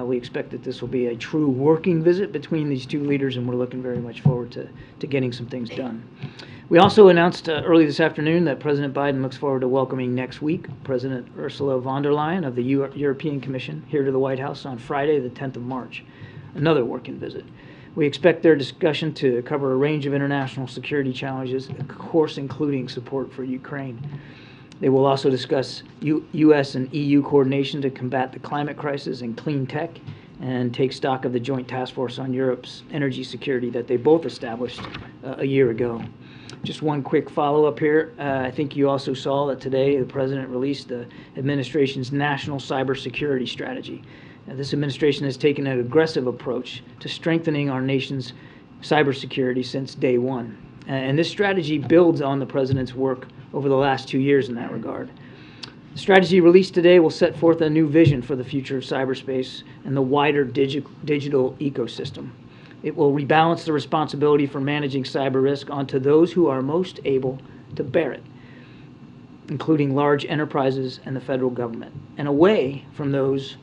We expect that this will be a true working visit between these two leaders, and we're looking very much forward to getting some things done. We also announced early this afternoon that President Biden looks forward to welcoming next week President Ursula von der Leyen of the European Commission here to the White House on Friday, the 10th of March, another working visit. We expect their discussion to cover a range of international security challenges, of course including support for Ukraine. They will also discuss U.S. and EU coordination to combat the climate crisis and clean tech, and take stock of the Joint Task Force on Europe's energy security that they both established a year ago. Just one quick follow-up here. I think you also saw that today the President released the administration's national cybersecurity strategy. This administration has taken an aggressive approach to strengthening our nation's cybersecurity since day one. And this strategy builds on the President's work over the last 2 years in that regard. The strategy released today will set forth a new vision for the future of cyberspace and the wider digital ecosystem. It will rebalance the responsibility for managing cyber risk onto those who are most able to bear it, including large enterprises and the federal government, and away from those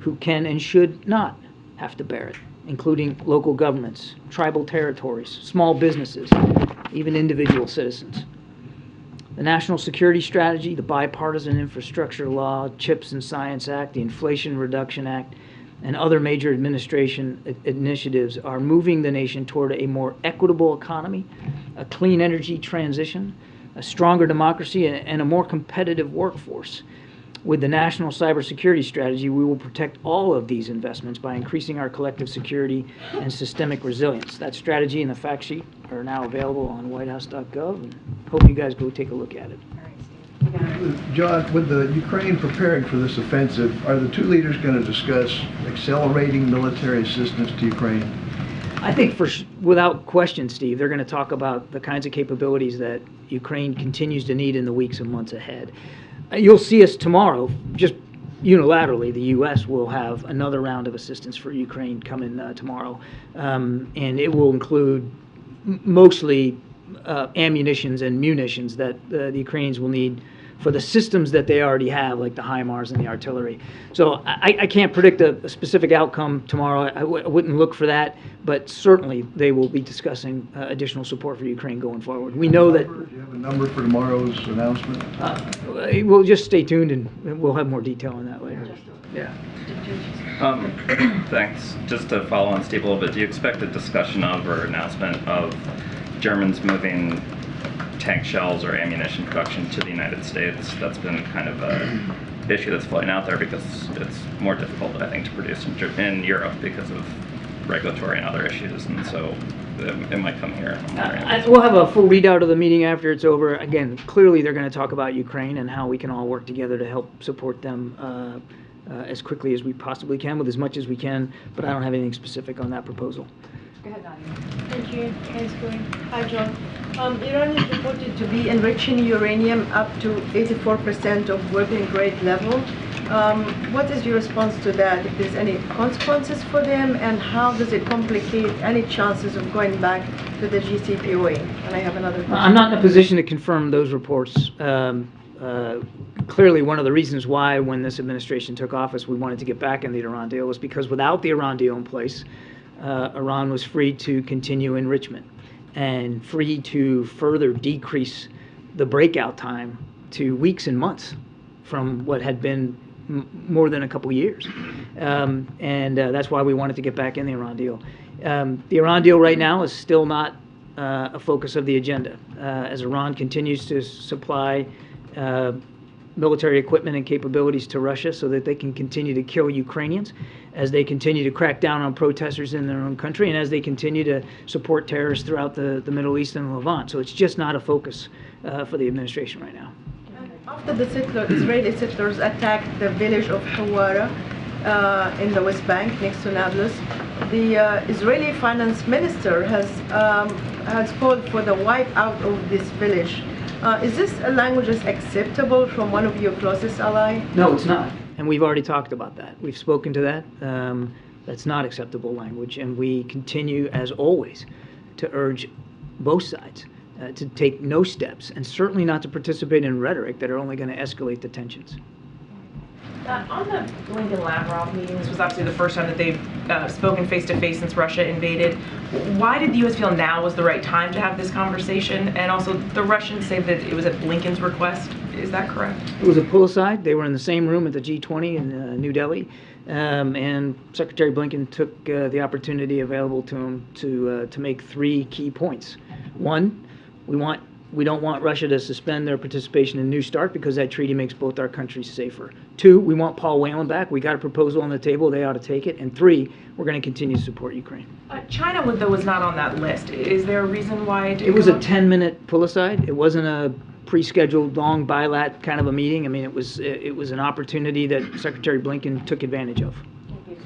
who can and should not have to bear it, including local governments, tribal territories, small businesses, even individual citizens. The National Security Strategy, the Bipartisan Infrastructure Law, CHIPS and Science Act, the Inflation Reduction Act, and other major administration initiatives are moving the nation toward a more equitable economy, a clean energy transition, a stronger democracy, and a more competitive workforce. With the National Cybersecurity Strategy, we will protect all of these investments by increasing our collective security and systemic resilience. That strategy and the fact sheet are now available on whitehouse.gov, and hope you guys go take a look at it. John, with the Ukraine preparing for this offensive, are the two leaders going to discuss accelerating military assistance to Ukraine? I think without question, Steve, they're going to talk about the kinds of capabilities that Ukraine continues to need in the weeks and months ahead. You'll see us tomorrow, just unilaterally, the U.S. will have another round of assistance for Ukraine coming tomorrow, and it will include mostly ammunitions and munitions that the Ukrainians will need for the systems that they already have, like the HIMARS and the artillery. So I can't predict a specific outcome tomorrow. I wouldn't look for that, but certainly they will be discussing additional support for Ukraine going forward. We know that... Do you have a number for tomorrow's announcement? We'll just stay tuned, and we'll have more detail on that later. Yeah. Thanks. Just to follow on Steve a little bit, do you expect a discussion of or announcement of Germans moving tank shells or ammunition production to the United States? That's been kind of an issue that's floating out there because it's more difficult, I think, to produce in Europe because of regulatory and other issues, and so it might come here. We'll have a full readout of the meeting after it's over. Again, clearly they're going to talk about Ukraine and how we can all work together to help support them as quickly as we possibly can, with as much as we can, but I don't have anything specific on that proposal. Go ahead, Nadia. Thank you. Thanks, Karine. Hi, John. Iran is reported to be enriching uranium up to 84% of working grade level. What is your response to that? If there's any consequences for them, and how does it complicate any chances of going back to the JCPOA? And I have another question. I'm not in a position to confirm those reports. Clearly, one of the reasons why, when this administration took office, we wanted to get back in the Iran deal was because without the Iran deal in place, Iran was free to continue enrichment and free to further decrease the breakout time to weeks and months from what had been more than a couple years. That's why we wanted to get back in the Iran deal. The Iran deal right now is still not a focus of the agenda. As Iran continues to supply military equipment and capabilities to Russia so that they can continue to kill Ukrainians, as they continue to crack down on protesters in their own country, and as they continue to support terrorists throughout the Middle East and Levant. So it's just not a focus for the administration right now. After the Israeli settlers attacked the village of Hawara in the West Bank next to Nablus, the Israeli finance minister has called for the wipe out of this village. Is this a language that's acceptable from one of your closest allies? No, it's not. And we've already talked about that. We've spoken to that. That's not acceptable language. And we continue, as always, to urge both sides to take no steps, and certainly not to participate in rhetoric that are only going to escalate the tensions. On the Blinken-Lavrov meeting, this was obviously the first time that they've spoken face-to-face since Russia invaded. Why did the U.S. feel now was the right time to have this conversation? And also, the Russians say that it was at Blinken's request. Is that correct? It was a pull-aside. They were in the same room at the G20 in New Delhi, and Secretary Blinken took the opportunity available to him to make 3 key points. One, we don't want Russia to suspend their participation in New START because that treaty makes both our countries safer. 2, we want Paul Whelan back. We got a proposal on the table. They ought to take it. And 3, we're going to continue to support Ukraine. China, though, was not on that list. Is there a reason why it didn't It was a go up? 10-minute pull-aside. It wasn't a pre-scheduled long bilat kind of a meeting. I mean, it was an opportunity that Secretary Blinken took advantage of.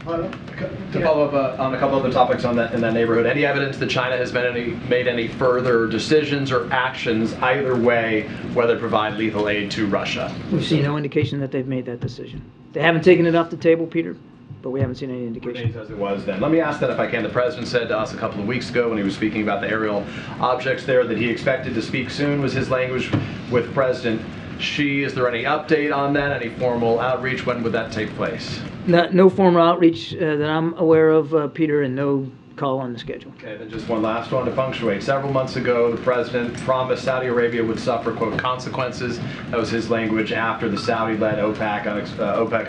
To follow up on a couple other topics in that neighborhood, any evidence that China has made any further decisions or actions either way, whether to provide lethal aid to Russia? We've seen no indication that they've made that decision. They haven't taken it off the table, Peter, but we haven't seen any indication. Remains as it was then. Let me ask that if I can. The president said to us a couple of weeks ago when he was speaking about the aerial objects there that he expected to speak soon, was his language, with President Xi. Is there any update on that? Any formal outreach? When would that take place? No formal outreach that I'm aware of, Peter, and no call on the schedule. Okay, then just one last one to punctuate. Several months ago, the president promised Saudi Arabia would suffer, quote, consequences. That was his language after the Saudi-led OPEC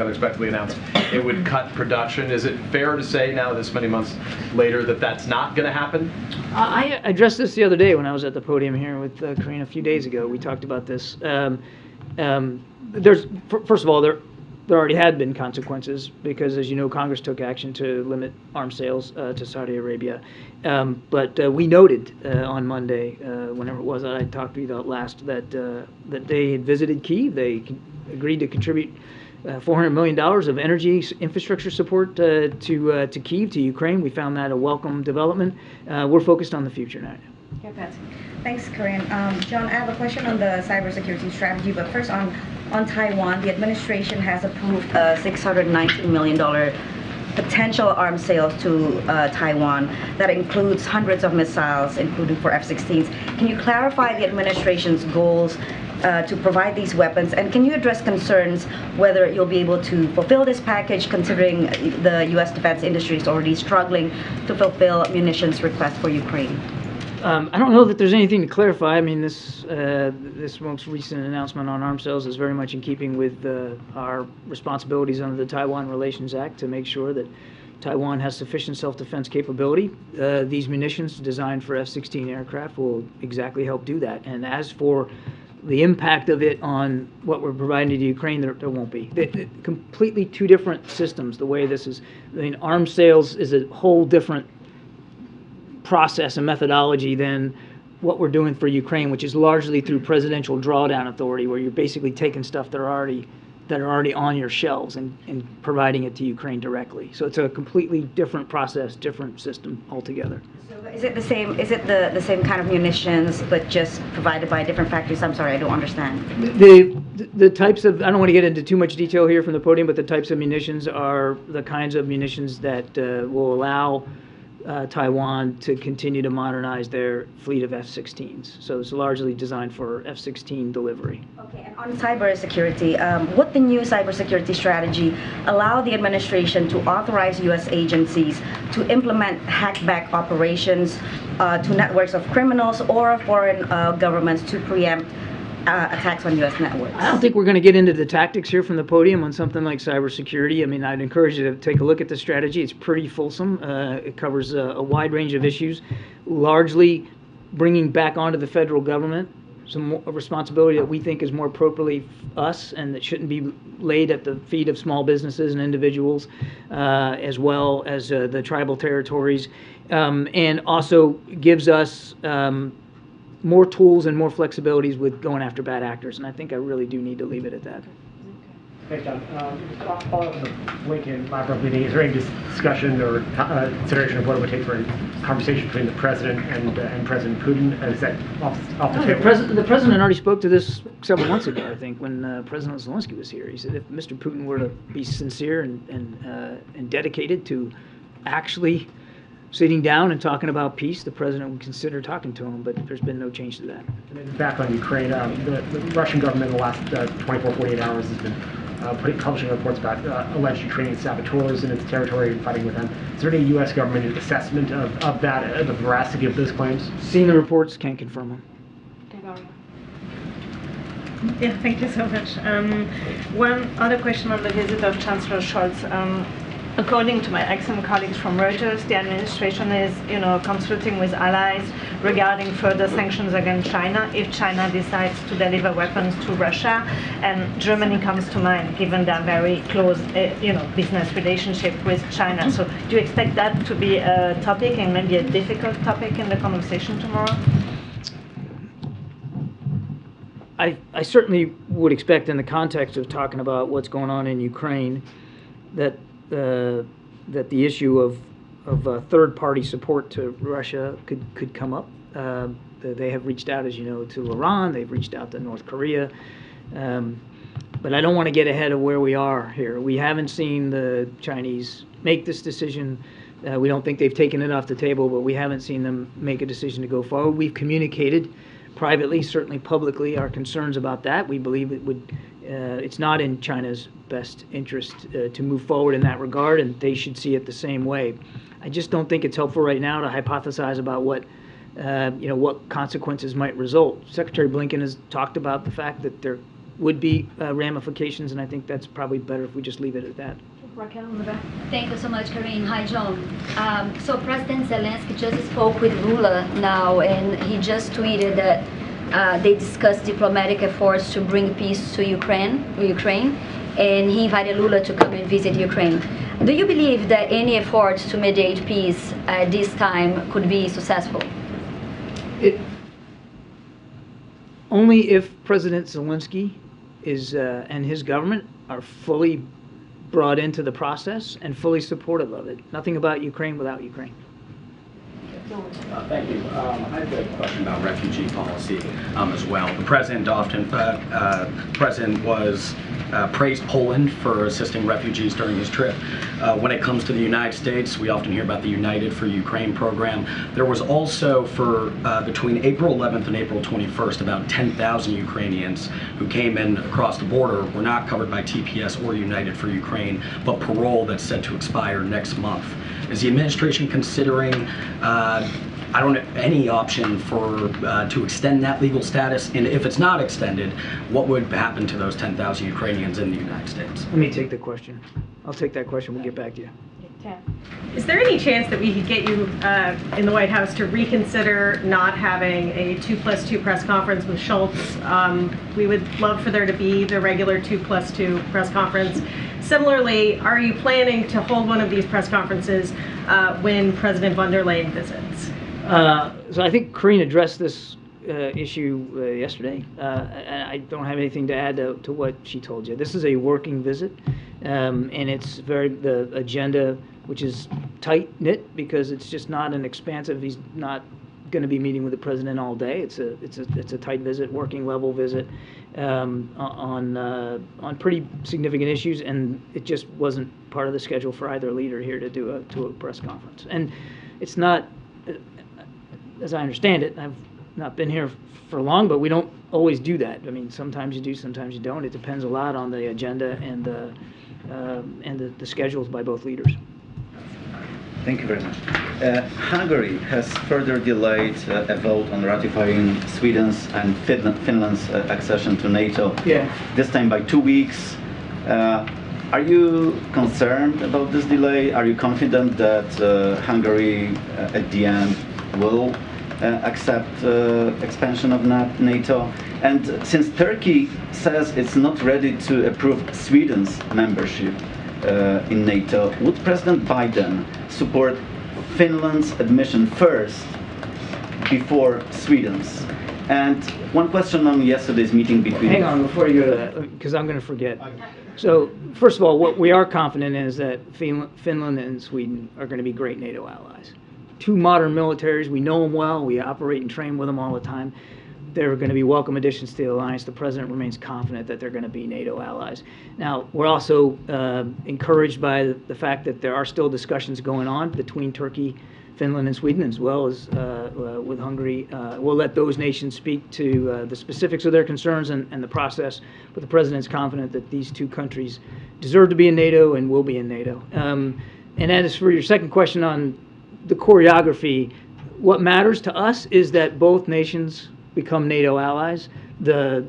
unexpectedly announced it would cut production. Is it fair to say now, this many months later, that that's not going to happen? I addressed this the other day when I was at the podium here with Karine a few days ago. We talked about this. First of all, there already had been consequences because, as you know, Congress took action to limit arms sales to Saudi Arabia. But we noted on Monday, whenever it was that I talked to you about last, that they had visited Kyiv. They agreed to contribute $400 million of energy infrastructure support to Kyiv, to Ukraine. We found that a welcome development. We're focused on the future now. Okay, Patsy. Thanks, Karine. John, I have a question on the cybersecurity strategy, but first on Taiwan, the administration has approved a $619 million potential arms sales to Taiwan that includes hundreds of missiles, including for F-16s. Can you clarify the administration's goals to provide these weapons, and can you address concerns whether you'll be able to fulfill this package, considering the U.S. defense industry is already struggling to fulfill munitions requests for Ukraine? I don't know that there's anything to clarify. I mean, this most recent announcement on arms sales is very much in keeping with our responsibilities under the Taiwan Relations Act to make sure that Taiwan has sufficient self-defense capability. These munitions designed for F-16 aircraft will exactly help do that. And as for the impact of it on what we're providing to Ukraine, there won't be. They're completely 2 different systems, the way this is. I mean, arms sales is a whole different process and methodology than what we're doing for Ukraine, which is largely through presidential drawdown authority, where you're basically taking stuff that are already on your shelves and providing it to Ukraine directly. So it's a completely different process, different system altogether. So is it the same? Is it the same kind of munitions, but just provided by different factories? I'm sorry, I don't understand. The types of, I don't want to get into too much detail here from the podium, but the types of munitions are the kinds of munitions that will allow Taiwan to continue to modernize their fleet of F-16s. So it's largely designed for F-16 delivery. Okay, and on cybersecurity, would the new cybersecurity strategy allow the administration to authorize U.S. agencies to implement hackback operations to networks of criminals or foreign governments to preempt attacks on U.S. networks? I don't think we're going to get into the tactics here from the podium on something like cybersecurity. I mean, I'd encourage you to take a look at the strategy. It's pretty fulsome. It covers a wide range of issues, largely bringing back onto the federal government some responsibility that we think is more appropriately us and that shouldn't be laid at the feet of small businesses and individuals, as well as the tribal territories, and also gives us more tools and more flexibilities with going after bad actors. And I think I really do need to leave it at that. Thanks, John. Following up on the Blinken-Lavrov meeting, is there any discussion or consideration of what it would take for a conversation between the president and President Putin? Is that off the table? The president already spoke to this several months ago, I think, when President Zelensky was here. He said if Mr. Putin were to be sincere and dedicated to actually sitting down and talking about peace, the president would consider talking to him, but there's been no change to that. And then back on Ukraine, the Russian government in the last 24, 48 hours has been publishing reports about alleged Ukrainian saboteurs in its territory and fighting with them. Is there any U.S. government assessment of that, the veracity of those claims? Seen the reports, can't confirm them. Yeah, thank you so much. One other question on the visit of Chancellor Scholz. According to my excellent colleagues from Reuters, the administration is, consulting with allies regarding further sanctions against China if China decides to deliver weapons to Russia, and Germany comes to mind, given their very close, business relationship with China. So, do you expect that to be a topic and maybe a difficult topic in the conversation tomorrow? I certainly would expect, in the context of talking about what's going on in Ukraine, that the issue of third-party support to Russia could come up. They have reached out, as you know, to Iran. They've reached out to North Korea. But I don't want to get ahead of where we are here. We haven't seen the Chinese make this decision. We don't think they've taken it off the table, but we haven't seen them make a decision to go forward. We've communicated privately, certainly publicly, our concerns about that. We believe it's not in China's best interest to move forward in that regard, and they should see it the same way. I just don't think it's helpful right now to hypothesize about what consequences might result. Secretary Blinken has talked about the fact that there would be ramifications, and I think that's probably better if we just leave it at that. Raquel in the back. Thank you so much, Karine. Hi, John. So President Zelensky just spoke with Lula now, and he just tweeted that they discussed diplomatic efforts to bring peace to Ukraine, and he invited Lula to come and visit Ukraine. Do you believe that any efforts to mediate peace at this time could be successful? Only if President Zelensky and his government are fully brought into the process and fully supportive of it. Nothing about Ukraine without Ukraine. Thank you. I have a question about refugee policy as well. The president praised Poland for assisting refugees during his trip. When it comes to the United States, we often hear about the United for Ukraine program. There was also, between April 11th and April 21st, about 10,000 Ukrainians who came in across the border were not covered by TPS or United for Ukraine, but parole that's set to expire next month. Is the administration considering any option to extend that legal status? And if it's not extended, what would happen to those 10,000 Ukrainians in the United States? Let me take the question. I'll take that question. We'll get back to you. Is there any chance that we could get you in the White House to reconsider not having a 2+2 press conference with Schultz? We would love for there to be the regular 2+2 press conference. Similarly, are you planning to hold one of these press conferences when President von der Leyen visits? So I think Karine addressed this issue yesterday. And I don't have anything to add to what she told you. This is a working visit, and it's the agenda, which is tight-knit because it's just not an expansive. He's not going to be meeting with the president all day. It's a tight visit, working level visit on pretty significant issues, and it just wasn't part of the schedule for either leader here to do a press conference. And it's not, as I understand it, I've not been here for long, but we don't always do that. I mean, sometimes you do, sometimes you don't. It depends a lot on the agenda and the schedules by both leaders. Thank you very much. Hungary has further delayed a vote on ratifying Sweden's and Finland's accession to NATO. Yeah. This time by 2 weeks. Are you concerned about this delay? Are you confident that Hungary at the end will accept expansion of NATO? And since Turkey says it's not ready to approve Sweden's membership in NATO, would President Biden support Finland's admission first before Sweden's? And one question on yesterday's meeting between... Hang on before you go to that, because I'm going to forget. So, first of all, what we are confident in is that Finland and Sweden are going to be great NATO allies. Two modern militaries, we know them well, we operate and train with them all the time. they're going to be welcome additions to the alliance. The president remains confident that they're going to be NATO allies. Now, we're also encouraged by the fact that there are still discussions going on between Turkey, Finland, and Sweden, as well as with Hungary. We'll let those nations speak to the specifics of their concerns and the process, but the president's confident that these two countries deserve to be in NATO and will be in NATO. And as for your second question on the choreography, what matters to us is that both nations become NATO allies. The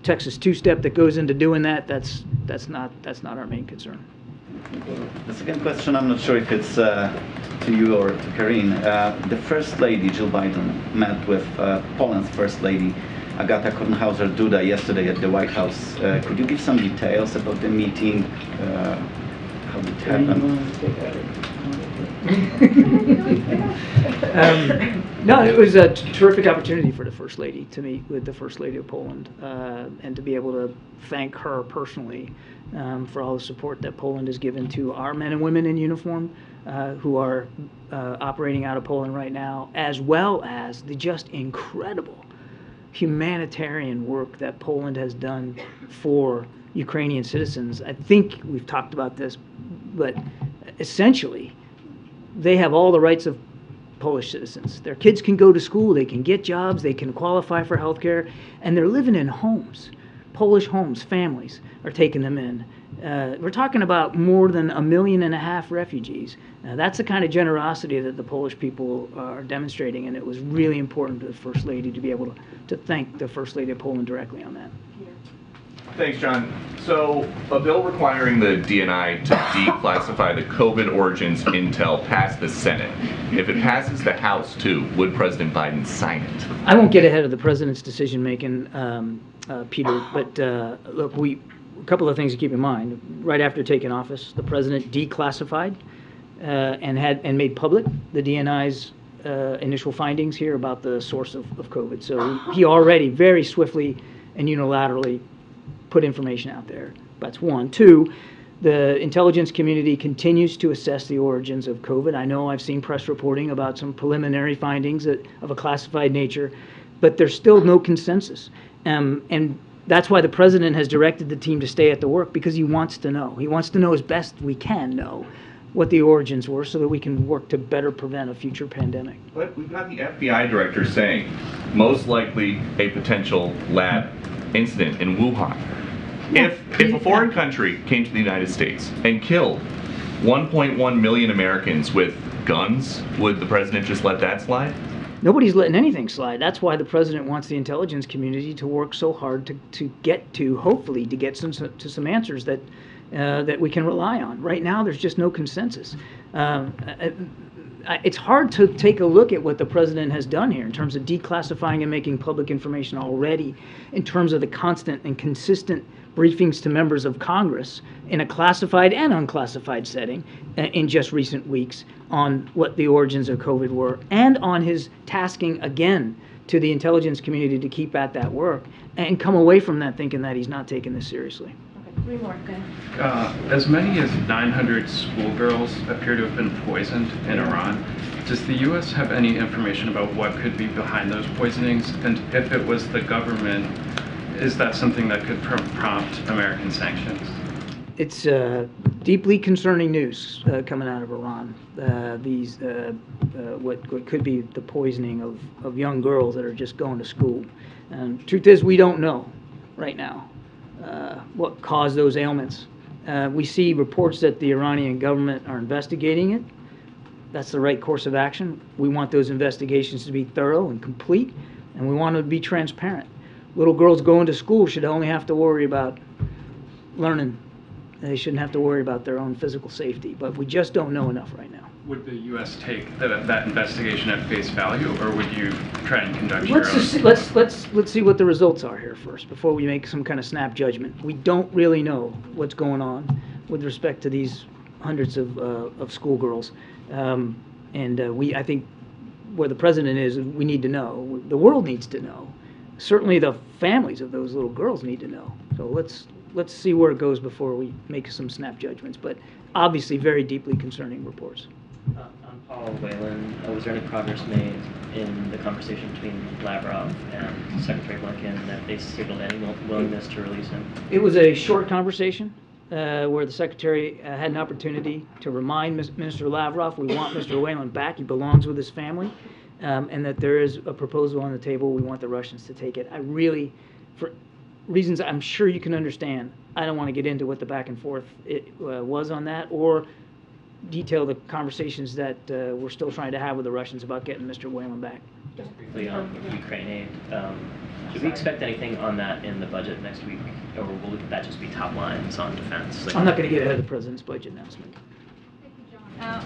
Texas two-step that goes into doing that, that's not our main concern. The second question, I'm not sure if it's to you or to Karine. The First Lady, Jill Biden, met with Poland's First Lady, Agata Kornhauser-Duda, yesterday at the White House. Could you give some details about the meeting? How did it happen? No, it was a terrific opportunity for the First Lady to meet with the First Lady of Poland and to be able to thank her personally for all the support that Poland has given to our men and women in uniform who are operating out of Poland right now, as well as the just incredible humanitarian work that Poland has done for Ukrainian citizens. I think we've talked about this, but essentially, they have all the rights of Polish citizens. Their kids can go to school, they can get jobs, they can qualify for health care, and they're living in homes. Polish homes, families are taking them in. We're talking about more than 1.5 million refugees. That's the kind of generosity that the Polish people are demonstrating, and it was really important to the First Lady to be able to thank the First Lady of Poland directly on that. Thanks, John. So, a bill requiring the DNI to declassify the COVID origins intel passed the Senate. If it passes the House, too, would President Biden sign it? I won't get ahead of the president's decision-making, Peter, but look, a couple of things to keep in mind. Right after taking office, the president declassified and made public the DNI's initial findings here about the source of COVID. So he already very swiftly and unilaterally put information out there. That's one. Two, the intelligence community continues to assess the origins of COVID. I know I've seen press reporting about some preliminary findings of a classified nature, but there's still no consensus. And that's why the president has directed the team to stay at the work, because he wants to know. He wants to know as best we can know what the origins were so that we can work to better prevent a future pandemic. But we've got the FBI director saying most likely a potential lab incident in Wuhan. If a foreign country came to the United States and killed 1.1 million Americans with guns, would the president just let that slide? Nobody's letting anything slide. That's why the president wants the intelligence community to work so hard hopefully to get some answers that that we can rely on. Right now, there's just no consensus. It's hard to take a look at what the president has done here in terms of declassifying and making public information already, in terms of the constant and consistent briefings to members of Congress in a classified and unclassified setting in just recent weeks on what the origins of COVID were, and on his tasking again to the intelligence community to keep at that work and come away from that thinking that he's not taking this seriously. Okay, 3 more, go ahead. As many as 900 schoolgirls appear to have been poisoned in Iran. Does the U.S. have any information about what could be behind those poisonings? And if it was the government, is that something that could prompt American sanctions? It's deeply concerning news coming out of Iran. What could be the poisoning of young girls that are just going to school. And truth is, we don't know right now what caused those ailments. We see reports that the Iranian government are investigating it. That's the right course of action. We want those investigations to be thorough and complete, and we want them to be transparent. Little girls going to school should only have to worry about learning. They shouldn't have to worry about their own physical safety, but we just don't know enough right now. Would the U.S. take that investigation at face value, or would you try and conduct your own? Let's see what the results are here first before we make some kind of snap judgment. We don't really know what's going on with respect to these hundreds of schoolgirls, I think where the president is, we need to know. The world needs to know. Certainly, the families of those little girls need to know. So let's see where it goes before we make some snap judgments. But obviously, very deeply concerning reports. On Paul Whelan, was there any progress made in the conversation between Lavrov and Secretary Blinken that they signaled any willingness to release him? It was a short conversation where the Secretary had an opportunity to remind Minister Lavrov we want Mr. Whelan back. He belongs with his family, and that there is a proposal on the table. We want the Russians to take it. I really, for reasons I'm sure you can understand, I don't want to get into what the back and forth was on that, or detail the conversations that we're still trying to have with the Russians about getting Mr. Whelan back. Just briefly on Ukraine aid, should we expect anything on that in the budget next week, or will that just be top lines on defense? I'm not going to get ahead of the President's budget announcement. Thank you, John.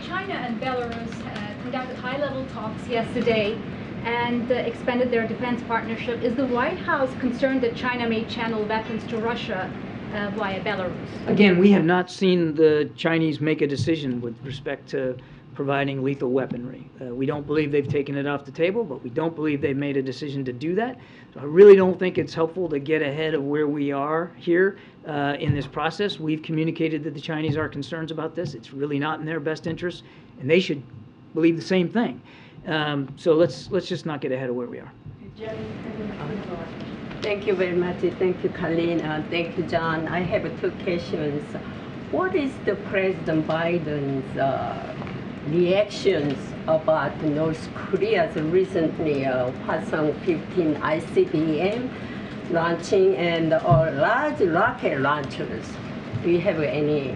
China and Belarus conducted high-level talks yesterday and expanded their defense partnership. Is the White House concerned that China may channel weapons to Russia via Belarus? Again, we have not seen the Chinese make a decision with respect to providing lethal weaponry. We don't believe they've taken it off the table, but we don't believe they've made a decision to do that. So I really don't think it's helpful to get ahead of where we are here in this process. We've communicated that the Chinese are concerned about this. It's really not in their best interest, and they should believe the same thing. So let's just not get ahead of where we are. Thank you very much. Thank you, Karine. Thank you, John. I have two questions. What is the President Biden's reactions about North Korea's recently Hwasong 15 ICBM launching and large rocket launchers? Do you have any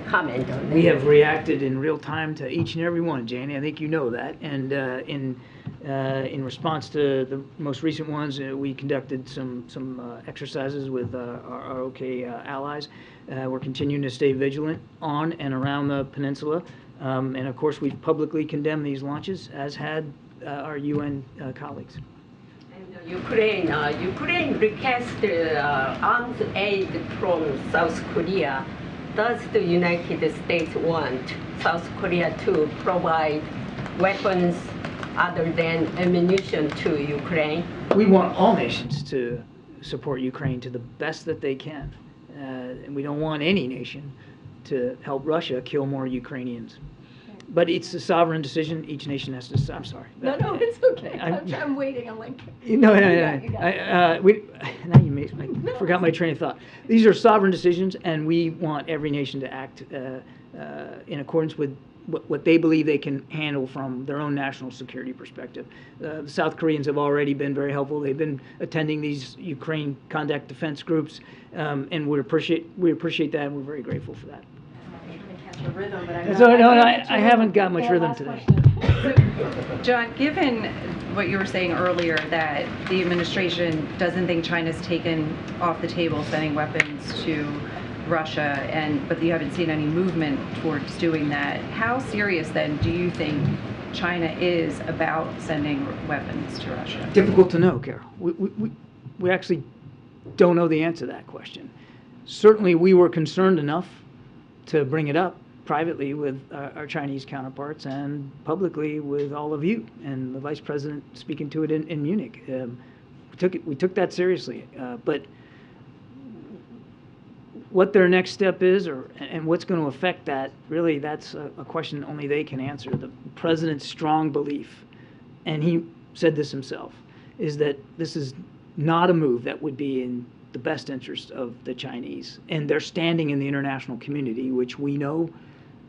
comment on that? We have reacted in real time to each and every one, Janie. I think you know that. And in response to the most recent ones, we conducted some exercises with our OK allies. We're continuing to stay vigilant on and around the peninsula. And of course, we've publicly condemned these launches, as had our UN colleagues. And Ukraine requested arms aid from South Korea. Does the United States want South Korea to provide weapons other than ammunition to Ukraine? We want all nations to support Ukraine to the best that they can. And we don't want any nation to help Russia kill more Ukrainians. But it's a sovereign decision. Each nation has to. I'm sorry. No, it's okay. I'm waiting. I'm like. No. Now you made. I forgot my train of thought. These are sovereign decisions, and we want every nation to act in accordance with what they believe they can handle from their own national security perspective. The South Koreans have already been very helpful. They've been attending these Ukraine conduct defense groups, and we appreciate that, and we're very grateful for that. Rhythm, but I haven't got much rhythm today. So, John, given what you were saying earlier, that the administration doesn't think China's taken off the table sending weapons to Russia, but you haven't seen any movement towards doing that, how serious then do you think China is about sending weapons to Russia? Difficult to know, Carol. We actually don't know the answer to that question. Certainly, we were concerned enough to bring it up privately with our Chinese counterparts and publicly with all of you, and the Vice President speaking to it in Munich. We took that seriously, but what their next step is and what's going to affect that, really, that's a question only they can answer. The President's strong belief, and he said this himself, is that this is not a move that would be in the best interest of the Chinese and their standing in the international community, which we know,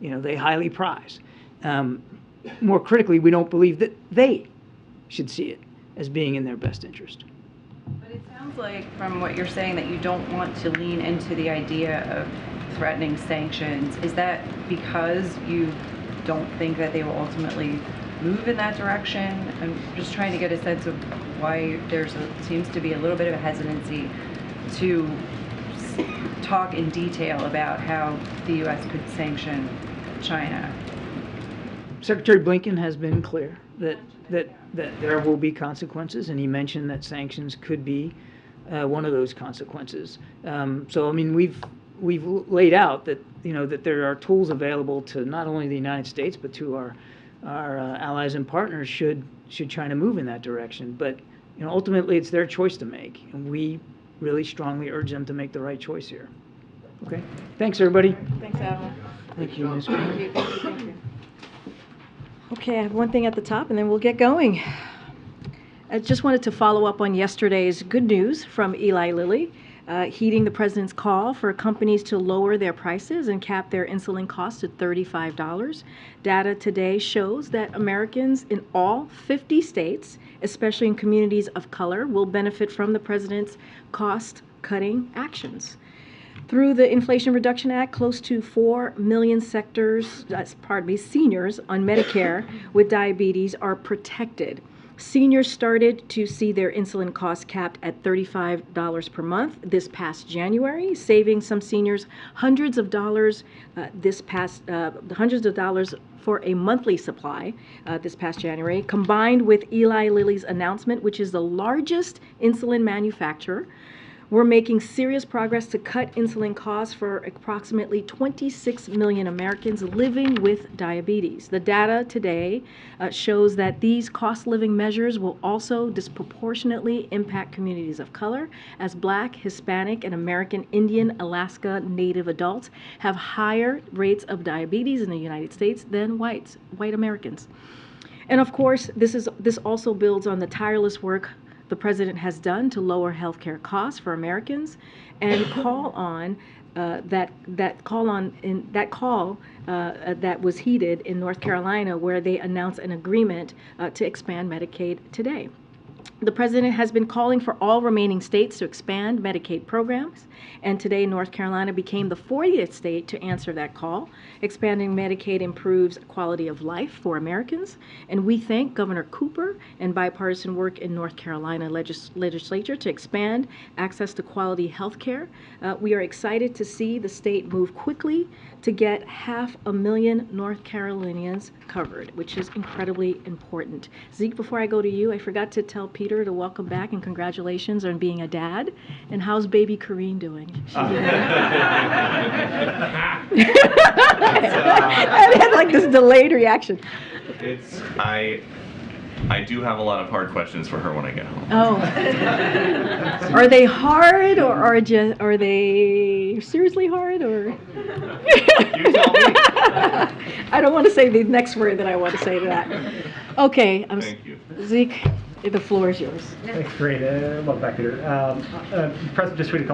they highly prize. More critically, we don't believe that they should see it as being in their best interest. But it sounds like, from what you're saying, that you don't want to lean into the idea of threatening sanctions. Is that because you don't think that they will ultimately move in that direction? I'm just trying to get a sense of why seems to be a little bit of a hesitancy to talk in detail about how the U.S. could sanction China. Secretary Blinken has been clear that there will be consequences, and he mentioned that sanctions could be one of those consequences. So I mean, we've laid out that that there are tools available to not only the United States but to our allies and partners should China move in that direction. But ultimately, it's their choice to make, and we really strongly urge them to make the right choice here. Okay. Thanks, everybody. Thanks, Alan. Thank you, Ms. Thank you. Okay, I have one thing at the top, and then we'll get going. I just wanted to follow up on yesterday's good news from Eli Lilly, heeding the president's call for companies to lower their prices and cap their insulin costs at $35. Data today shows that Americans in all 50 states, especially in communities of color, will benefit from the president's cost-cutting actions. Through the Inflation Reduction Act, close to 4 million seniors on Medicare with diabetes are protected. Seniors started to see their insulin costs capped at $35 per month this past January, saving some seniors hundreds of dollars for a monthly supply this past January, combined with Eli Lilly's announcement, which is the largest insulin manufacturer. We're making serious progress to cut insulin costs for approximately 26 million Americans living with diabetes. The data today shows that these cost-living measures will also disproportionately impact communities of color, as Black, Hispanic, and American Indian, Alaska Native adults have higher rates of diabetes in the United States than white Americans. And of course, this also builds on the tireless work the president has done to lower healthcare costs for Americans, and call that was heeded in North Carolina, where they announced an agreement to expand Medicaid today. The president has been calling for all remaining states to expand Medicaid programs, and today North Carolina became the 40th state to answer that call. Expanding Medicaid improves quality of life for Americans, and we thank Governor Cooper and bipartisan work in North Carolina legislature to expand access to quality health care. We are excited to see the state move quickly to get 500,000 North Carolinians covered, which is incredibly important. Zeke, before I go to you, I forgot to tell Peter to welcome back and congratulations on being a dad. And how's baby Karine doing? I had like this delayed reaction. I do have a lot of hard questions for her when I get home. Oh. Are they hard, or are they seriously hard, or? You tell me. I don't want to say the next word that I want to say to that. Okay. Thank you. Zeke, the floor is yours. Thanks, Karine. Welcome back, Peter. The president just tweeted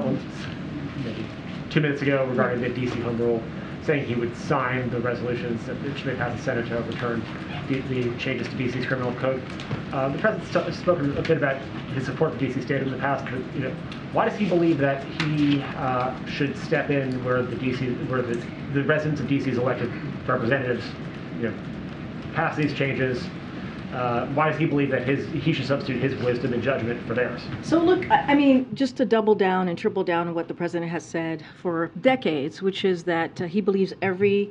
maybe 2 minutes ago regarding the D.C. home rule, saying he would sign the resolutions that should be passed the Senate to overturn the changes to D.C.'s criminal code. The president's spoken a bit about his support for D.C. statehood in the past, but why does he believe that he should step in where the residents of D.C.'s elected representatives, pass these changes? Why does he believe that he should substitute his wisdom and judgment for theirs? So look, I mean, just to double down and triple down on what the president has said for decades, which is that he believes every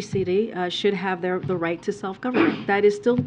city should have the right to self-government. That is still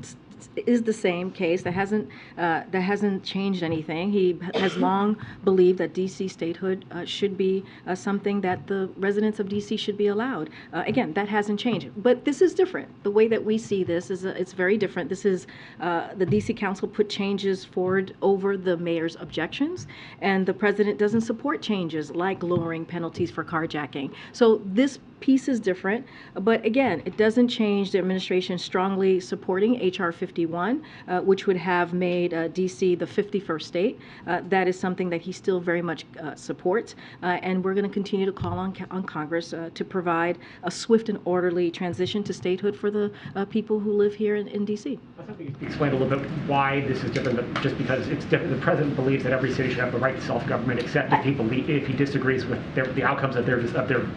is the same case. That hasn't changed anything. He has long believed that D.C. statehood should be something that the residents of D.C. should be allowed. Again, that hasn't changed. But this is different. The way that we see this is it's very different. This is the D.C. Council put changes forward over the mayor's objections, and the president doesn't support changes like lowering penalties for carjacking. So this piece is different, but again, it doesn't change the administration strongly supporting H.R. 51, which would have made D.C. the 51st state. That is something that he still very much supports, and we're going to continue to call on Congress to provide a swift and orderly transition to statehood for the people who live here in D.C. I think you can explain a little bit why this is different, just because it's different. The president believes that every city should have the right to self-government, except if he disagrees with the outcomes of their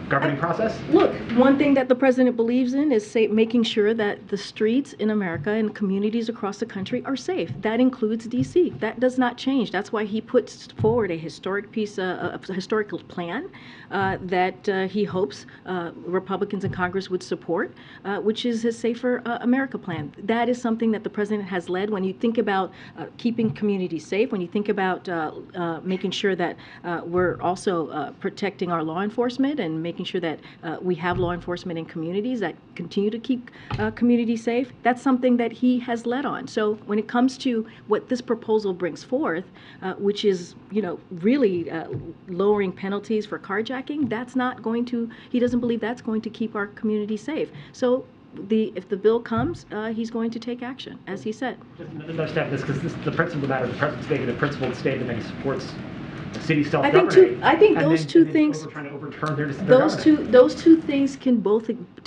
governing process. Look, one thing that the president believes in is making sure that the streets in America and communities across the country are safe. That includes D.C. That does not change. That's why he puts forward a historical plan that he hopes Republicans in Congress would support, which is his Safer America plan. That is something that the president has led. When you think about keeping communities safe, when you think about making sure that we're also protecting our law enforcement and making sure that we have law enforcement in communities that continue to keep communities safe, that's something that he has led on. So when it comes to what this proposal brings forth, which is, really lowering penalties for carjacking, that's not going to, he doesn't believe that's going to keep our community safe. So if the bill comes, he's going to take action, as he said. Just another step in this, because the principle matter, the president's making a principled statement that he supports the city self-governing. I think those two things. Trying to overturn their Those two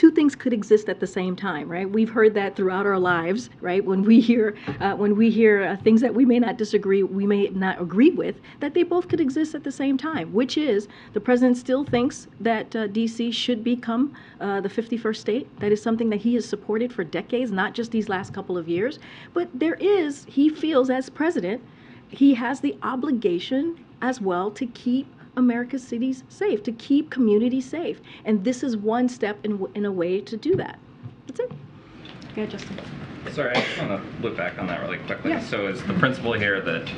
things could exist at the same time, right? We've heard that throughout our lives, right? When we hear things that we may not agree with, that they both could exist at the same time. Which is, the president still thinks that D.C. should become the 51st state. That is something that he has supported for decades, not just these last couple of years. But he feels as president, he has the obligation as well to keep America's cities safe, to keep communities safe. And this is one step in a way to do that. That's it. Yeah, Justin. Sorry, I just want to look back on that really quickly. Yeah. So is the principle here that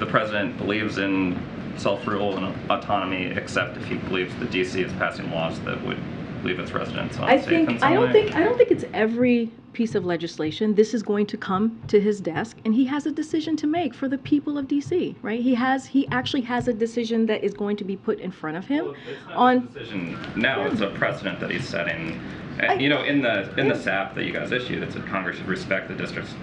the president believes in self-rule and autonomy, except if he believes that D.C. is passing laws that would leave its residents unsafe in some way? I don't think it's every piece of legislation. This is going to come to his desk, and he has a decision to make for the people of D.C., right? He actually has a decision that is going to be put in front of him. Well, it's not a decision now, it's a precedent that he's setting. In the SAP that you guys issued, it said Congress should respect the district's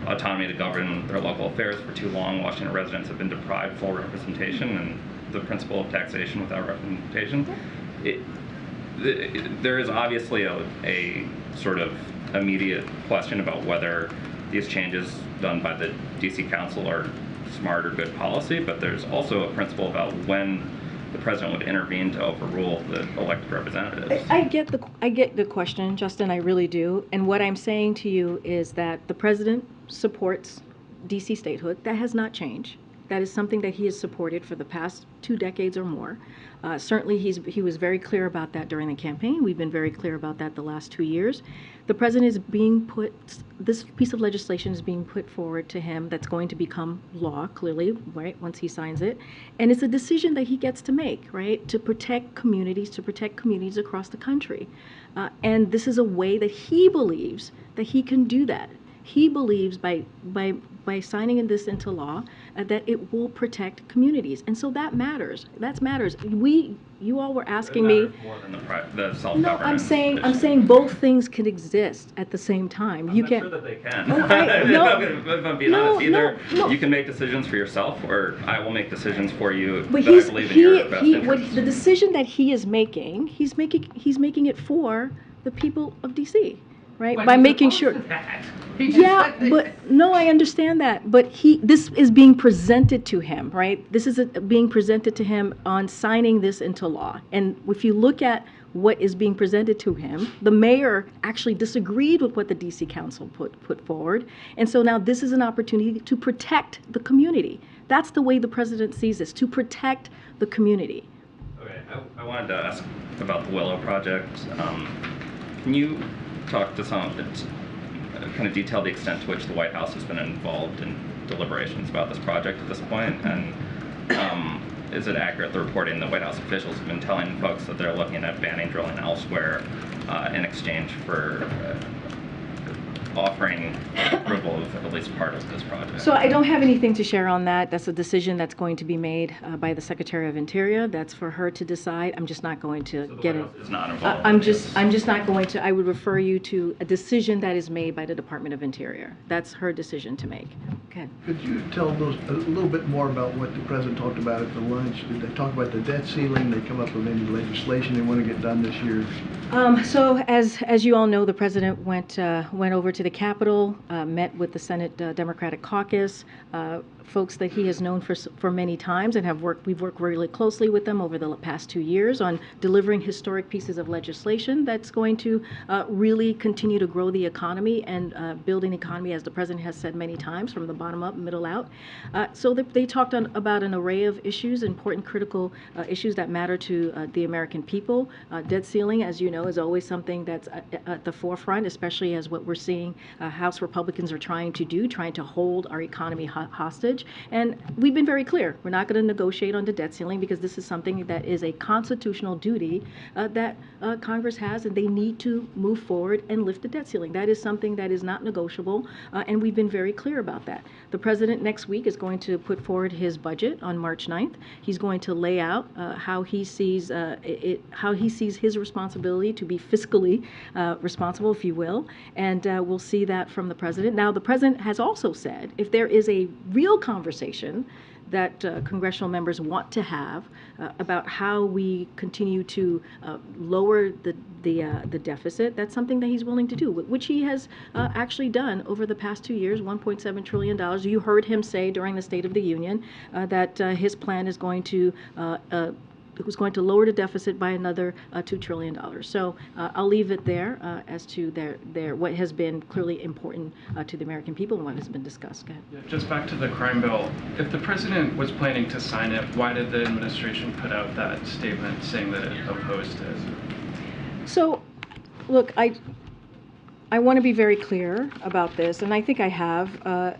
autonomy to govern their local affairs. For too long, Washington residents have been deprived full representation, and the principle of taxation without representation. There is obviously a sort of immediate question about whether these changes done by the DC Council are smart or good policy, but there's also a principle about when the president would intervene to overrule the elected representatives. I get the question, Justin, I really do. And what I'm saying to you is that the president supports DC statehood. That has not changed. That is something that he has supported for the past 2 decades or more. Certainly, he was very clear about that during the campaign. We've been very clear about that the last 2 years. The president is this piece of legislation is being put forward to him that's going to become law, clearly, right, once he signs it. And it's a decision that he gets to make, right, to protect communities across the country. And this is a way that he believes that he can do that. He believes by signing this into law that it will protect communities, and so that matters. That matters. You all were asking me. More than the self-governance. No, I'm saying both things can exist at the same time. I'm not sure that they can. No, if I'm being honest, either you can make decisions for yourself, or I will make decisions for you. But I believe in your best interests. the decision that he is making, he's making it for the people of DC, right? By making sure. Yeah, but no, I understand that. But this is being presented to him, right? This is being presented to him on signing this into law. And if you look at what is being presented to him, the mayor actually disagreed with what the DC Council put forward. And so now this is an opportunity to protect the community. That's the way the president sees this, to protect the community. Okay, I wanted to ask about the Willow Project. Can you talk to kind of detail the extent to which the White House has been involved in deliberations about this project at this point? And is it accurate, the reporting that White House officials have been telling folks that they're looking at banning drilling elsewhere in exchange for offering approval of at least part of this project? So I don't have anything to share on that. That's a decision that's going to be made by the Secretary of Interior. That's for her to decide. I'm just not going to get it. Is not involved. I'm just not going to. I would refer you to a decision that is made by the Department of Interior. That's her decision to make. Okay. Could you tell us a little bit more about what the president talked about at the lunch? Did they talk about the debt ceiling? Did they come up with any legislation they want to get done this year? So as you all know, the president went over to the Capitol, met with the Senate Democratic Caucus, folks that he has known for many times, and we've worked really closely with them over the past 2 years on delivering historic pieces of legislation that's going to really continue to grow the economy and build an economy, as the president has said many times, from the bottom up, middle out. So they talked about an array of issues, important, critical issues that matter to the American people. Debt ceiling, as you know, is always something that's at the forefront, especially as what we're seeing House Republicans are trying to do, trying to hold our economy hostage. And we've been very clear, we're not going to negotiate on the debt ceiling because this is something that is a constitutional duty that Congress has, and they need to move forward and lift the debt ceiling. That is something that is not negotiable, and we've been very clear about that. The president next week is going to put forward his budget on March 9th. He's going to lay out how he sees his responsibility to be fiscally responsible, if you will, and we'll see that from the president. Now, the president has also said if there is a real conversation that congressional members want to have about how we continue to lower the deficit, that's something that he's willing to do, which he has actually done over the past 2 years, $1.7 trillion. You heard him say during the State of the Union that his plan is going to lower the deficit by another $2 trillion. So I'll leave it there as to what has been clearly important to the American people and what has been discussed. Go ahead. Yeah, just back to the crime bill. If the president was planning to sign it, why did the administration put out that statement saying that it opposed it? So, look, I want to be very clear about this, and I think I have.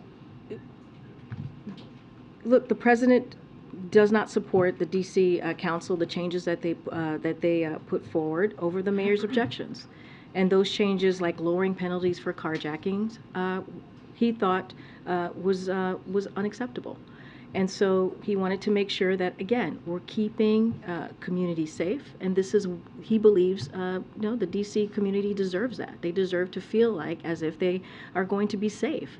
Look, the president does not support the D.C. Council, the changes that they put forward over the mayor's objections. And those changes, like lowering penalties for carjackings, he thought was unacceptable. And so he wanted to make sure that, again, we're keeping communities safe. And this is, he believes, the D.C. community deserves that. They deserve to feel like as if they are going to be safe.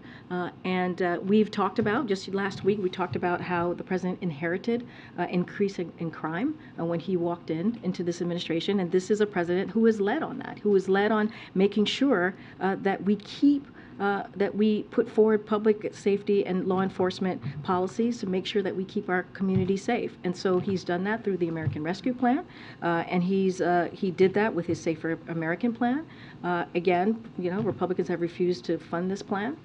And we've talked about, just last week, we talked about how the president inherited increase in crime when he walked into this administration. And this is a president who has led on that, who has led on making sure that we put forward public safety and law enforcement policies to make sure that we keep our community safe. And so he's done that through the American Rescue Plan, and he did that with his Safer American Plan. Again, Republicans have refused to fund this plan.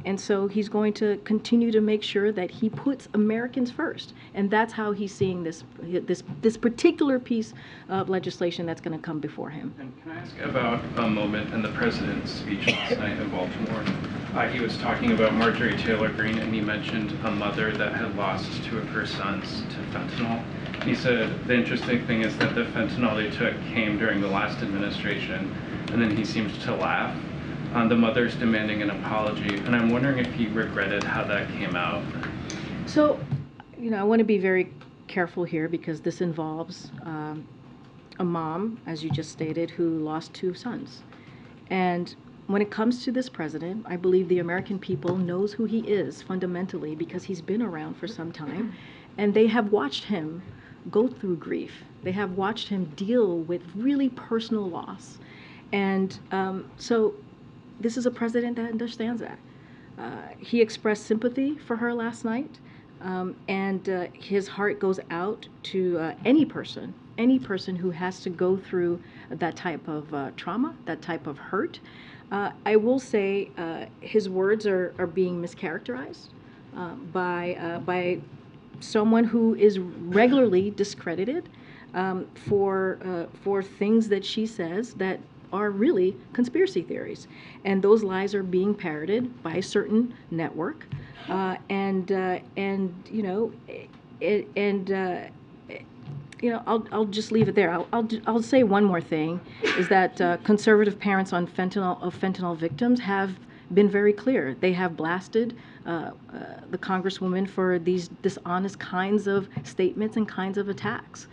And so he's going to continue to make sure that he puts Americans first. And that's how he's seeing this particular piece of legislation that's going to come before him. And can I ask about a moment in the president's speech last night in Baltimore? He was talking about Marjorie Taylor Greene, and he mentioned a mother that had lost two of her sons to fentanyl. He said the interesting thing is that the fentanyl they took came during the last administration, and then he seemed to laugh. The mother's demanding an apology, and I'm wondering if he regretted how that came out. So, I want to be very careful here because this involves a mom, as you just stated, who lost two sons. And when it comes to this president, I believe the American people knows who he is fundamentally because he's been around for some time, and they have watched him go through grief. They have watched him deal with really personal loss. And so this is a president that understands that. He expressed sympathy for her last night, and his heart goes out to any person who has to go through that type of trauma, that type of hurt. I will say his words are being mischaracterized by someone who is regularly discredited for things that she says that are really conspiracy theories, and those lies are being parroted by a certain network, I'll just leave it there. I'll say one more thing, is that conservative parents of fentanyl victims have been very clear. They have blasted the Congresswoman for these dishonest kinds of statements and kinds of attacks.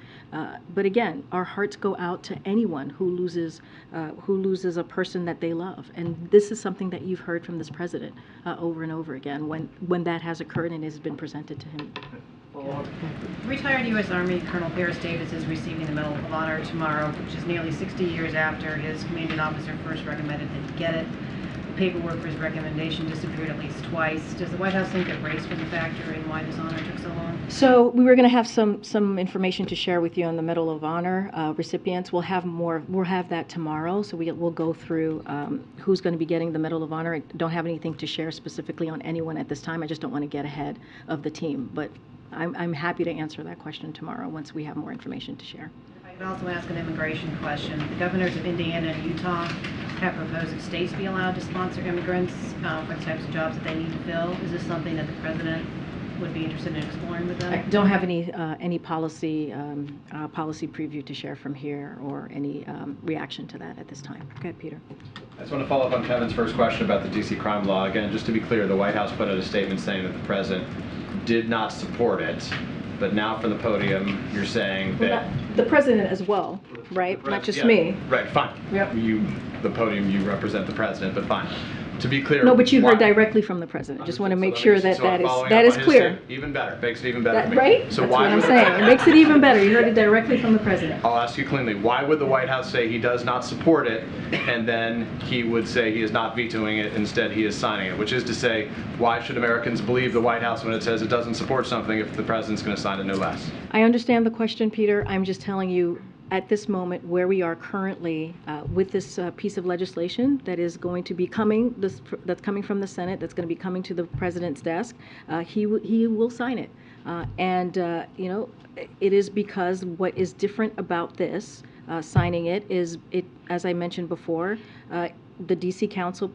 But again, our hearts go out to anyone who loses a person that they love, and this is something that you've heard from this president over and over again when that has occurred and has been presented to him. Retired U.S. Army Colonel Paris Davis is receiving the Medal of Honor tomorrow, which is nearly 60 years after his commanding officer first recommended that he get it. The paperwork for his recommendation disappeared at least twice. Does the White House think that race was a factor in why this honor took so long? So we were going to have some information to share with you on the Medal of Honor recipients. We'll have more. We'll have that tomorrow. So we'll go through who's going to be getting the Medal of Honor. I don't have anything to share specifically on anyone at this time. I just don't want to get ahead of the team. But I'm happy to answer that question tomorrow once we have more information to share. If I could also ask an immigration question. The governors of Indiana and Utah have proposed that states be allowed to sponsor immigrants for the types of jobs that they need to fill. Is this something that the president would be interested in exploring with them? I don't have any policy preview to share from here or any reaction to that at this time. Okay, Peter. I just want to follow up on Kevin's first question about the D.C. crime law. Again, just to be clear, the White House put out a statement saying that the president did not support it, but now from the podium you're saying that... The president as well, right? Not just me. Right, fine. Yep. The podium, you represent the president, but fine. To be clear... No, but you heard directly from the president. Just want to make sure that that is clear. Even better. Makes it even better for me. Right? So That's why what I'm would saying. It makes it even better. You heard it directly from the president. I'll ask you cleanly, why would the White House say he does not support it, and then he would say he is not vetoing it, instead he is signing it? Which is to say, why should Americans believe the White House when it says it doesn't support something if the president's going to sign it, no less? I understand the question, Peter. I'm just telling you, at this moment, where we are currently with this piece of legislation that is going to be coming, that's coming from the Senate, that's going to be coming to the president's desk, he will sign it. You know, it is because what is different about this, signing it, is as I mentioned before, the D.C. Council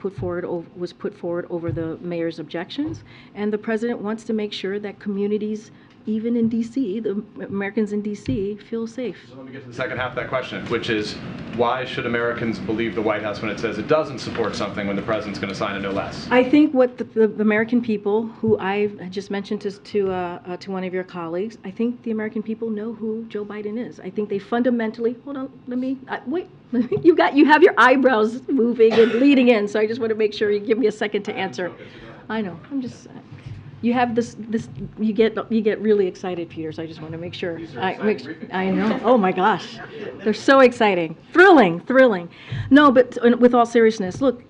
was put forward over the mayor's objections, and the president wants to make sure that communities, even in D.C., the Americans in D.C. feel safe. So let me get to the second half of that question, which is, why should Americans believe the White House when it says it doesn't support something when the president's going to sign it, no less? I think what the American people, who I just mentioned to one of your colleagues, I think the American people know who Joe Biden is. I think they fundamentally, hold on, let me, wait, you have your eyebrows moving and leading in, so I just want to make sure you give me a second to answer. I know, I'm just... You have this. You get really excited, Peter. So I just want to make sure. I know. Oh my gosh, they're so exciting, thrilling. No, but with all seriousness, look,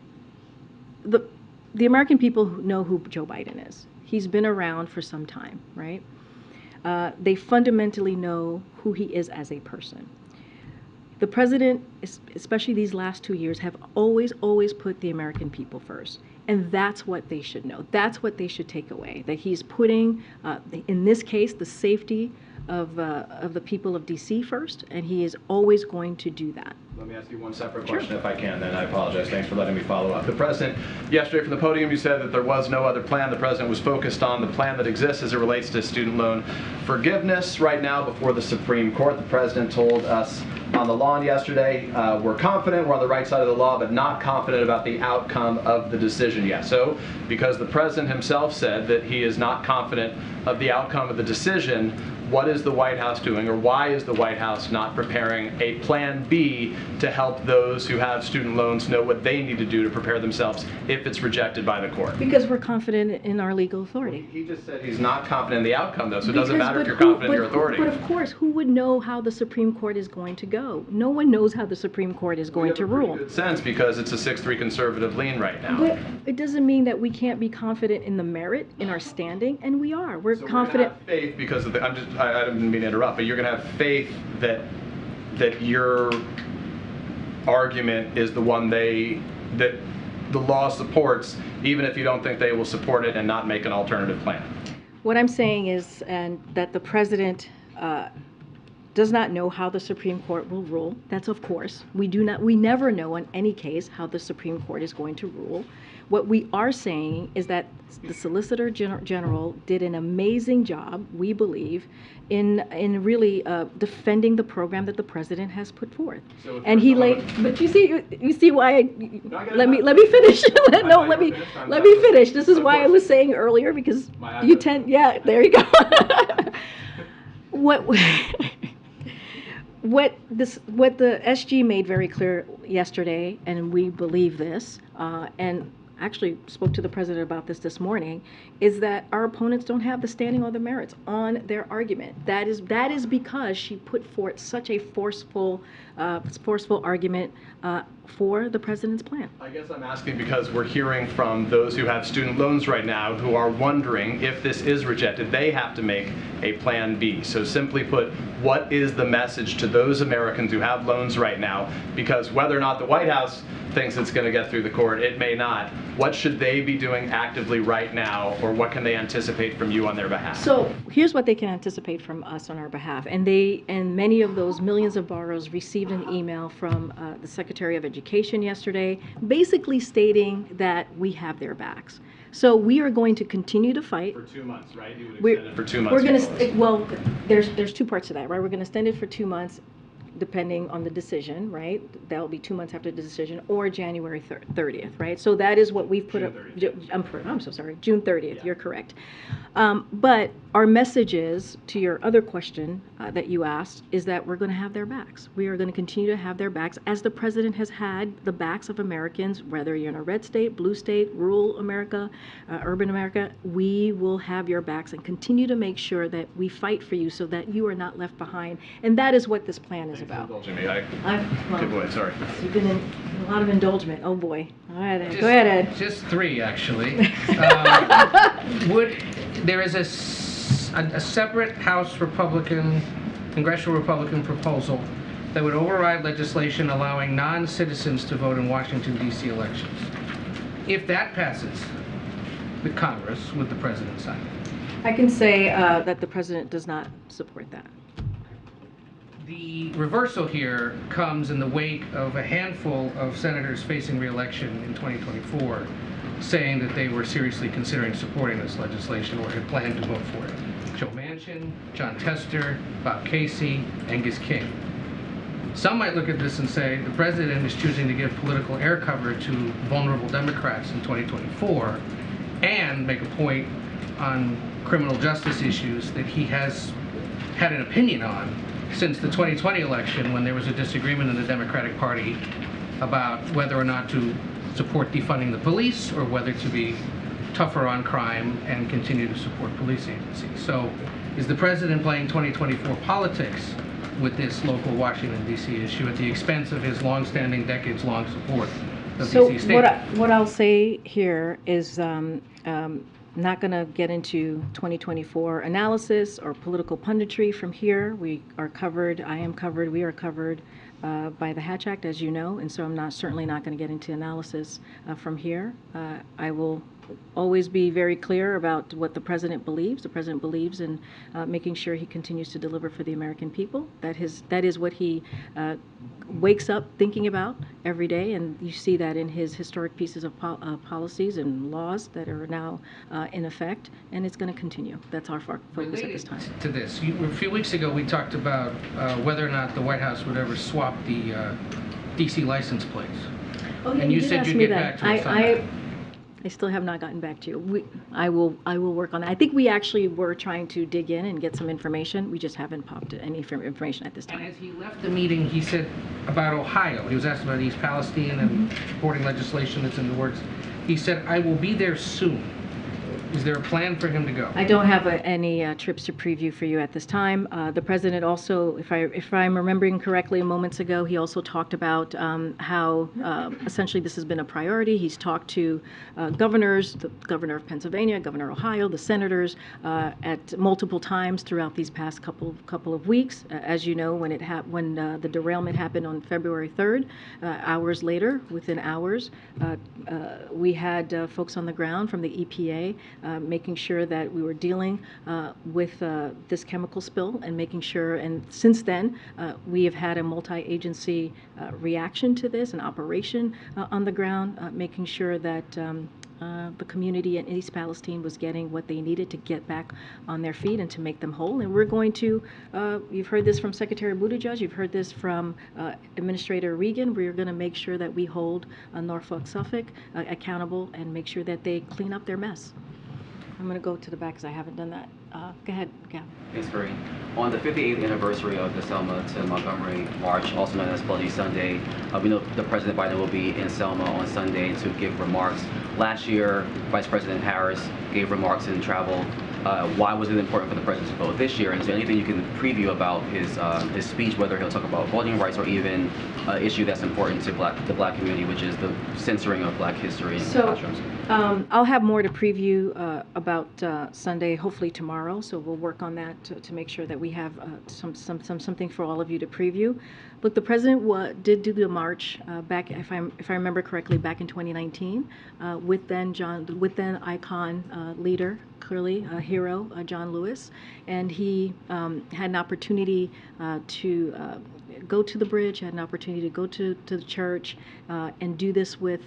the American people know who Joe Biden is. He's been around for some time, right? They fundamentally know who he is as a person. The president, especially these last 2 years, have always put the American people first. And that's what they should know. That's what they should take away, that he's putting, in this case, the safety of the people of D.C. first, and he is always going to do that. Let me ask you one separate question if I can, then I apologize. Thanks for letting me follow up. The president, yesterday from the podium, you said that there was no other plan. The president was focused on the plan that exists as it relates to student loan forgiveness. Right now, before the Supreme Court, the president told us on the lawn yesterday, we're confident we're on the right side of the law, but not confident about the outcome of the decision yet. So, because the president himself said that he is not confident of the outcome of the decision, what is the White House doing, or why is the White House not preparing a plan B to help those who have student loans know what they need to do to prepare themselves if it's rejected by the court? Because we're confident in our legal authority. He just said he's not confident in the outcome, though, so it doesn't matter if you're confident in your authority. But of course, who would know how the Supreme Court is going to go? No one knows how the Supreme Court is going to rule. Good sense, because it's a 6-3 conservative lean right now. But it doesn't mean that we can't be confident in the merit, in our standing, and we are. We're confident. We're gonna have faith because of the, I didn't mean to interrupt, but you're going to have faith that your argument is the one that the law supports, even if you don't think they will support it and not make an alternative plan. What I'm saying is that the president does not know how the Supreme Court will rule. That's of course. We never know in any case how the Supreme Court is going to rule. What we are saying is that the Solicitor General did an amazing job, we believe, in really defending the program that the president has put forth. So and he laid. But you see why? Let me finish. Let me finish. This is why I was saying earlier, because you tend. Yeah, there you go. What the SG made very clear yesterday, and we believe this, and actually spoke to the president about this morning, is that our opponents don't have the standing or the merits on their argument. That is because she put forth such a forceful argument for the president's plan. I guess I'm asking because we're hearing from those who have student loans right now who are wondering if this is rejected, they have to make a plan B. So simply put, what is the message to those Americans who have loans right now? Because whether or not the White House thinks it's going to get through the court. It may not. What should they be doing actively right now, or what can they anticipate from you on their behalf? So here's what they can anticipate from us on our behalf. And many of those millions of borrowers received an email from the Secretary of Education yesterday, basically stating that we have their backs. So we are going to continue to fight. For 2 months, right? You would extend it for 2 months. We're going to, well, there's two parts to that, right? We're going to extend it for 2 months, depending on the decision, right? That'll be 2 months after the decision, or January 30th, right? So that is what we've put up. I'm so sorry, June 30th, yeah. You're correct. But our message is, to your other question that you asked, is that we're going to have their backs. We are going to continue to have their backs, as the president has had the backs of Americans, whether you're in a red state, blue state, rural America, urban America. We will have your backs and continue to make sure that we fight for you so that you are not left behind. And that is what this plan is about. Jimmy, well, good boy, sorry. You've been in a lot of indulgement. Oh boy. All right, Ed. Go ahead, Ed. Just 3, actually. There is a separate House Republican, Congressional Republican proposal that would override legislation allowing non-citizens to vote in Washington, D.C. elections. If that passes the Congress, would the president sign it? I can say that the president does not support that. The reversal here comes in the wake of a handful of senators facing re-election in 2024 saying that they were seriously considering supporting this legislation or had planned to vote for it. Joe Manchin, John Tester, Bob Casey, Angus King. Some might look at this and say the president is choosing to give political air cover to vulnerable Democrats in 2024 and make a point on criminal justice issues that he has had an opinion on since the 2020 election, when there was a disagreement in the Democratic Party about whether or not to support defunding the police or whether to be tougher on crime and continue to support police agencies. So is the president playing 2024 politics with this local Washington, D.C. issue at the expense of his longstanding, decades-long support of D.C. State? What I'll say here is not going to get into 2024 analysis or political punditry from here. We are covered, I am covered, we are covered by the Hatch Act, as you know, and so I'm certainly not going to get into analysis from here. I will always be very clear about what the president believes. The president believes in making sure he continues to deliver for the American people. That is what he wakes up thinking about every day, and you see that in his historic pieces of policies and laws that are now in effect, and it's going to continue. That's our focus at this time. To this, a few weeks ago we talked about whether or not the White House would ever swap the DC license plates. Oh, yeah, and you said you'd get back to us on that. I still have not gotten back to you. I will work on that. I think we actually were trying to dig in and get some information. We just haven't popped any information at this time. And as he left the meeting, he said about Ohio. He was asked about East Palestine and supporting legislation that's in the works. He said, "I will be there soon." Is there a plan for him to go? I don't have any trips to preview for you at this time. The president also, if I'm remembering correctly, moments ago, he also talked about how essentially this has been a priority. He's talked to governors, the governor of Pennsylvania, governor of Ohio, the senators at multiple times throughout these past couple of weeks. As you know, when the derailment happened on February 3rd, hours later, within hours, we had folks on the ground from the EPA making sure that we were dealing with this chemical spill and making sure, and since then we have had a multi-agency reaction to this, an operation on the ground, making sure that the community in East Palestine was getting what they needed to get back on their feet and to make them whole. And we're going to, you've heard this from Secretary Buttigieg, you've heard this from Administrator Regan, we're going to make sure that we hold Norfolk Suffolk accountable and make sure that they clean up their mess. I'm going to go to the back because I haven't done that. Go ahead, Gab. Thanks, Karine. On the 58th anniversary of the Selma to Montgomery March, also known as Bloody Sunday, we know that President Biden will be in Selma on Sunday to give remarks. Last year, Vice President Harris gave remarks and traveled. Why was it important for the president to vote this year? And is there anything you can preview about his speech, whether he'll talk about voting rights or even an issue that's important to the black community, which is the censoring of black history in classrooms? I'll have more to preview about Sunday, hopefully tomorrow. So we'll work on that to make sure that we have something for all of you to preview. Look, the president did do the march back, if I remember correctly, back in 2019 with then icon leader, clearly a hero, John Lewis, and he had an opportunity to go to the bridge, had an opportunity to go to the church and do this with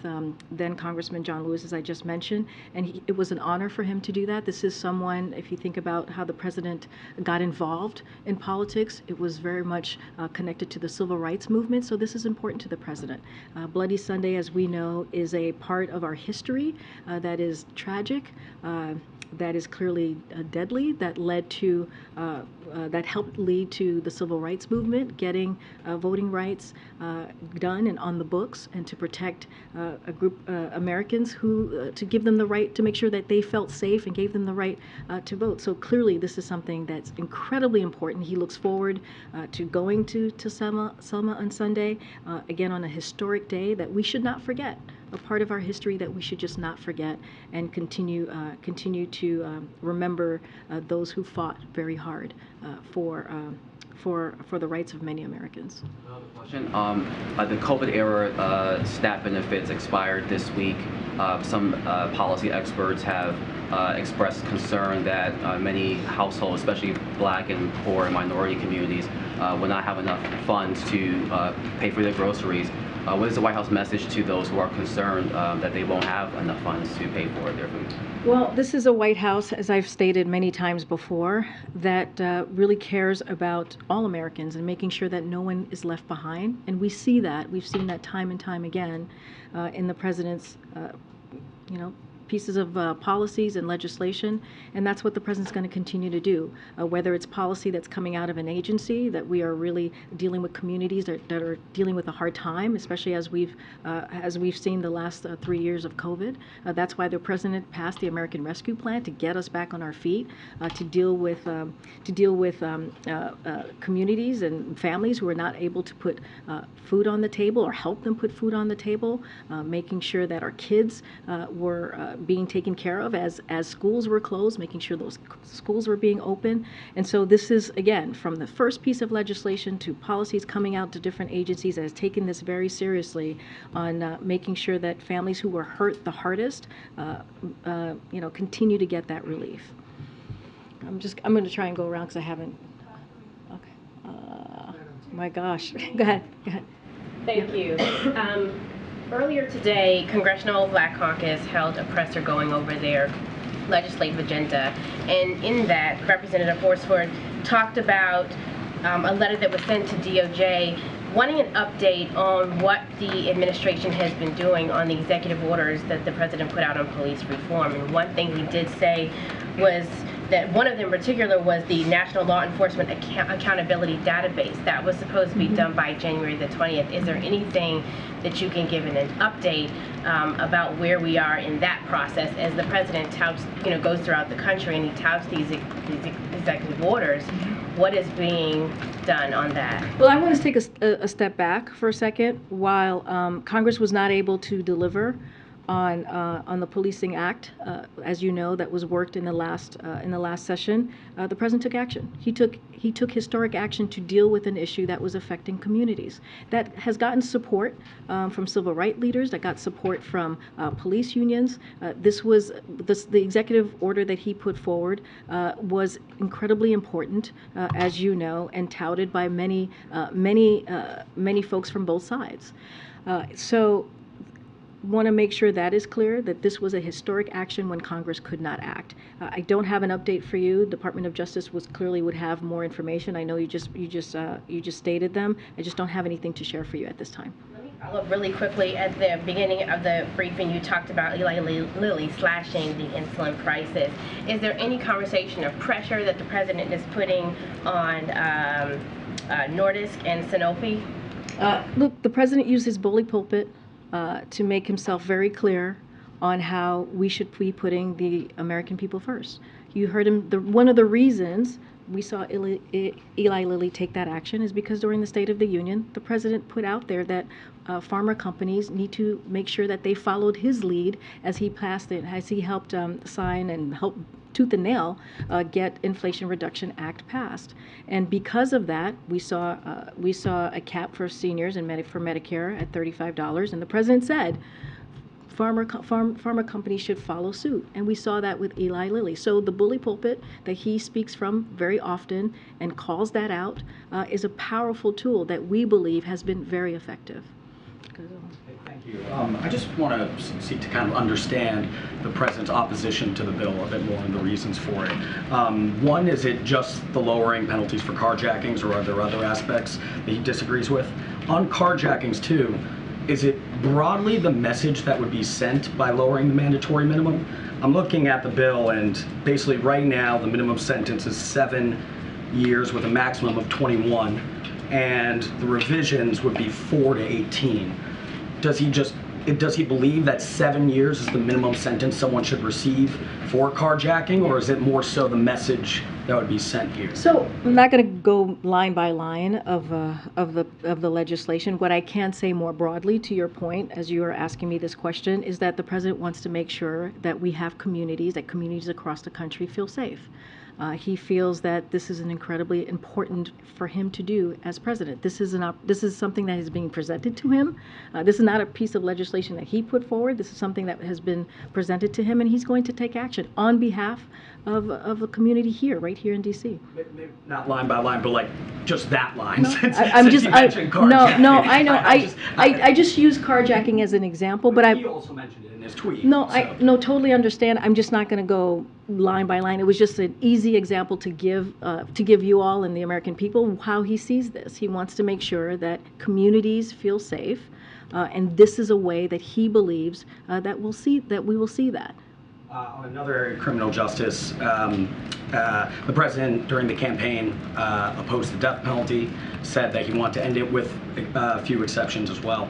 then Congressman John Lewis, as I just mentioned, and it was an honor for him to do that. This is someone, if you think about how the president got involved in politics, it was very much connected to the civil rights movement, so this is important to the president. Bloody Sunday, as we know, is a part of our history that is tragic, that is clearly deadly, that led to that helped lead to the civil rights movement, getting voting rights done and on the books, and to protect a group Americans who to give them the right to make sure that they felt safe and gave them the right to vote. So clearly, this is something that's incredibly important. He looks forward to going to Selma on Sunday, again on a historic day that we should not forget. A part of our history that we should just not forget, and continue to remember those who fought very hard for the rights of many Americans. Question. The COVID era SNAP benefits expired this week. Some policy experts have expressed concern that many households, especially Black and poor and minority communities, will not have enough funds to pay for their groceries. What is the White House message to those who are concerned that they won't have enough funds to pay for their food? Well, this is a White House, as I've stated many times before, that really cares about all Americans and making sure that no one is left behind. And we see that. We've seen that time and time again in the president's, pieces of policies and legislation, and that's what the president's going to continue to do. Whether it's policy that's coming out of an agency, that we are really dealing with communities that are dealing with a hard time, especially as we've seen the last 3 years of COVID. That's why the president passed the American Rescue Plan, to get us back on our feet, to deal with communities and families who are not able to put food on the table or help them put food on the table, making sure that our kids were being taken care of as schools were closed, making sure those schools were being open. And so this is, again, from the first piece of legislation to policies coming out to different agencies that has taken this very seriously on making sure that families who were hurt the hardest, continue to get that relief. I'm going to try and go around because I haven't. Okay. My gosh. Go ahead. Thank you. Earlier today, Congressional Black Caucus held a presser going over their legislative agenda, and in that, Representative Horsford talked about a letter that was sent to DOJ wanting an update on what the administration has been doing on the executive orders that the president put out on police reform. And one thing he did say was that one of them in particular was the National Law Enforcement Accountability Database. That was supposed to be done by January the 20th. Is there anything that you can give in an update about where we are in that process as the president touts, goes throughout the country and he touts these executive orders? What is being done on that? Well, I want to take a step back for a second. While Congress was not able to deliver on the Policing Act, as you know, that was worked in the last session, the president took action. He took historic action to deal with an issue that was affecting communities. That has gotten support from civil rights leaders. That got support from police unions. The executive order that he put forward was incredibly important, as you know, and touted by many folks from both sides. So. Want to make sure that is clear, that this was a historic action when Congress could not act. I don't have an update for you. Department of Justice would have more information. I know you just stated them. I just don't have anything to share for you at this time. Let me follow up really quickly. At the beginning of the briefing, you talked about Eli Lilly slashing the insulin prices. Is there any conversation or pressure that the president is putting on Nordisk and Sanofi? Look, the president used his bully pulpit to make himself very clear on how we should be putting the American people first. You heard him. One of the reasons we saw Eli Lilly take that action is because during the State of the Union, the president put out there that pharma companies need to make sure that they followed his lead as he passed it, as he helped sign and help tooth and nail get Inflation Reduction Act passed. And because of that, we saw a cap for seniors and for Medicare at $35, and the president said pharma companies should follow suit. And we saw that with Eli Lilly. So the bully pulpit that he speaks from very often and calls that out is a powerful tool that we believe has been very effective. Thank you. I just want to seek to kind of understand the president's opposition to the bill a bit more and the reasons for it. One, is it just the lowering penalties for carjackings, or are there other aspects that he disagrees with? On carjackings too, is it broadly the message that would be sent by lowering the mandatory minimum? I'm looking at the bill, and basically right now the minimum sentence is 7 years with a maximum of 21, and the revisions would be 4 to 18. Does he believe that 7 years is the minimum sentence someone should receive for carjacking, or is it more so the message that would be sent here? So I'm not going to go line by line of the legislation. What I can say more broadly to your point, as you are asking me this question, is that the president wants to make sure that we have communities, that communities across the country feel safe. He feels that this is an incredibly important for him to do as president. This is something that is being presented to him. This is not a piece of legislation that he put forward. This is something that has been presented to him, and he's going to take action on behalf of a community here, right here in D.C. Maybe not line by line, but like just that line. No, I know. I just use carjacking as an example, but he also mentioned it in his tweet. No, so. Totally understand. I'm just not going to go line by line. It was just an easy example to give you all and the American people how he sees this. He wants to make sure that communities feel safe, and this is a way that he believes that we will see that. On another area of criminal justice, the president during the campaign opposed the death penalty, said that he wanted to end it with a few exceptions as well.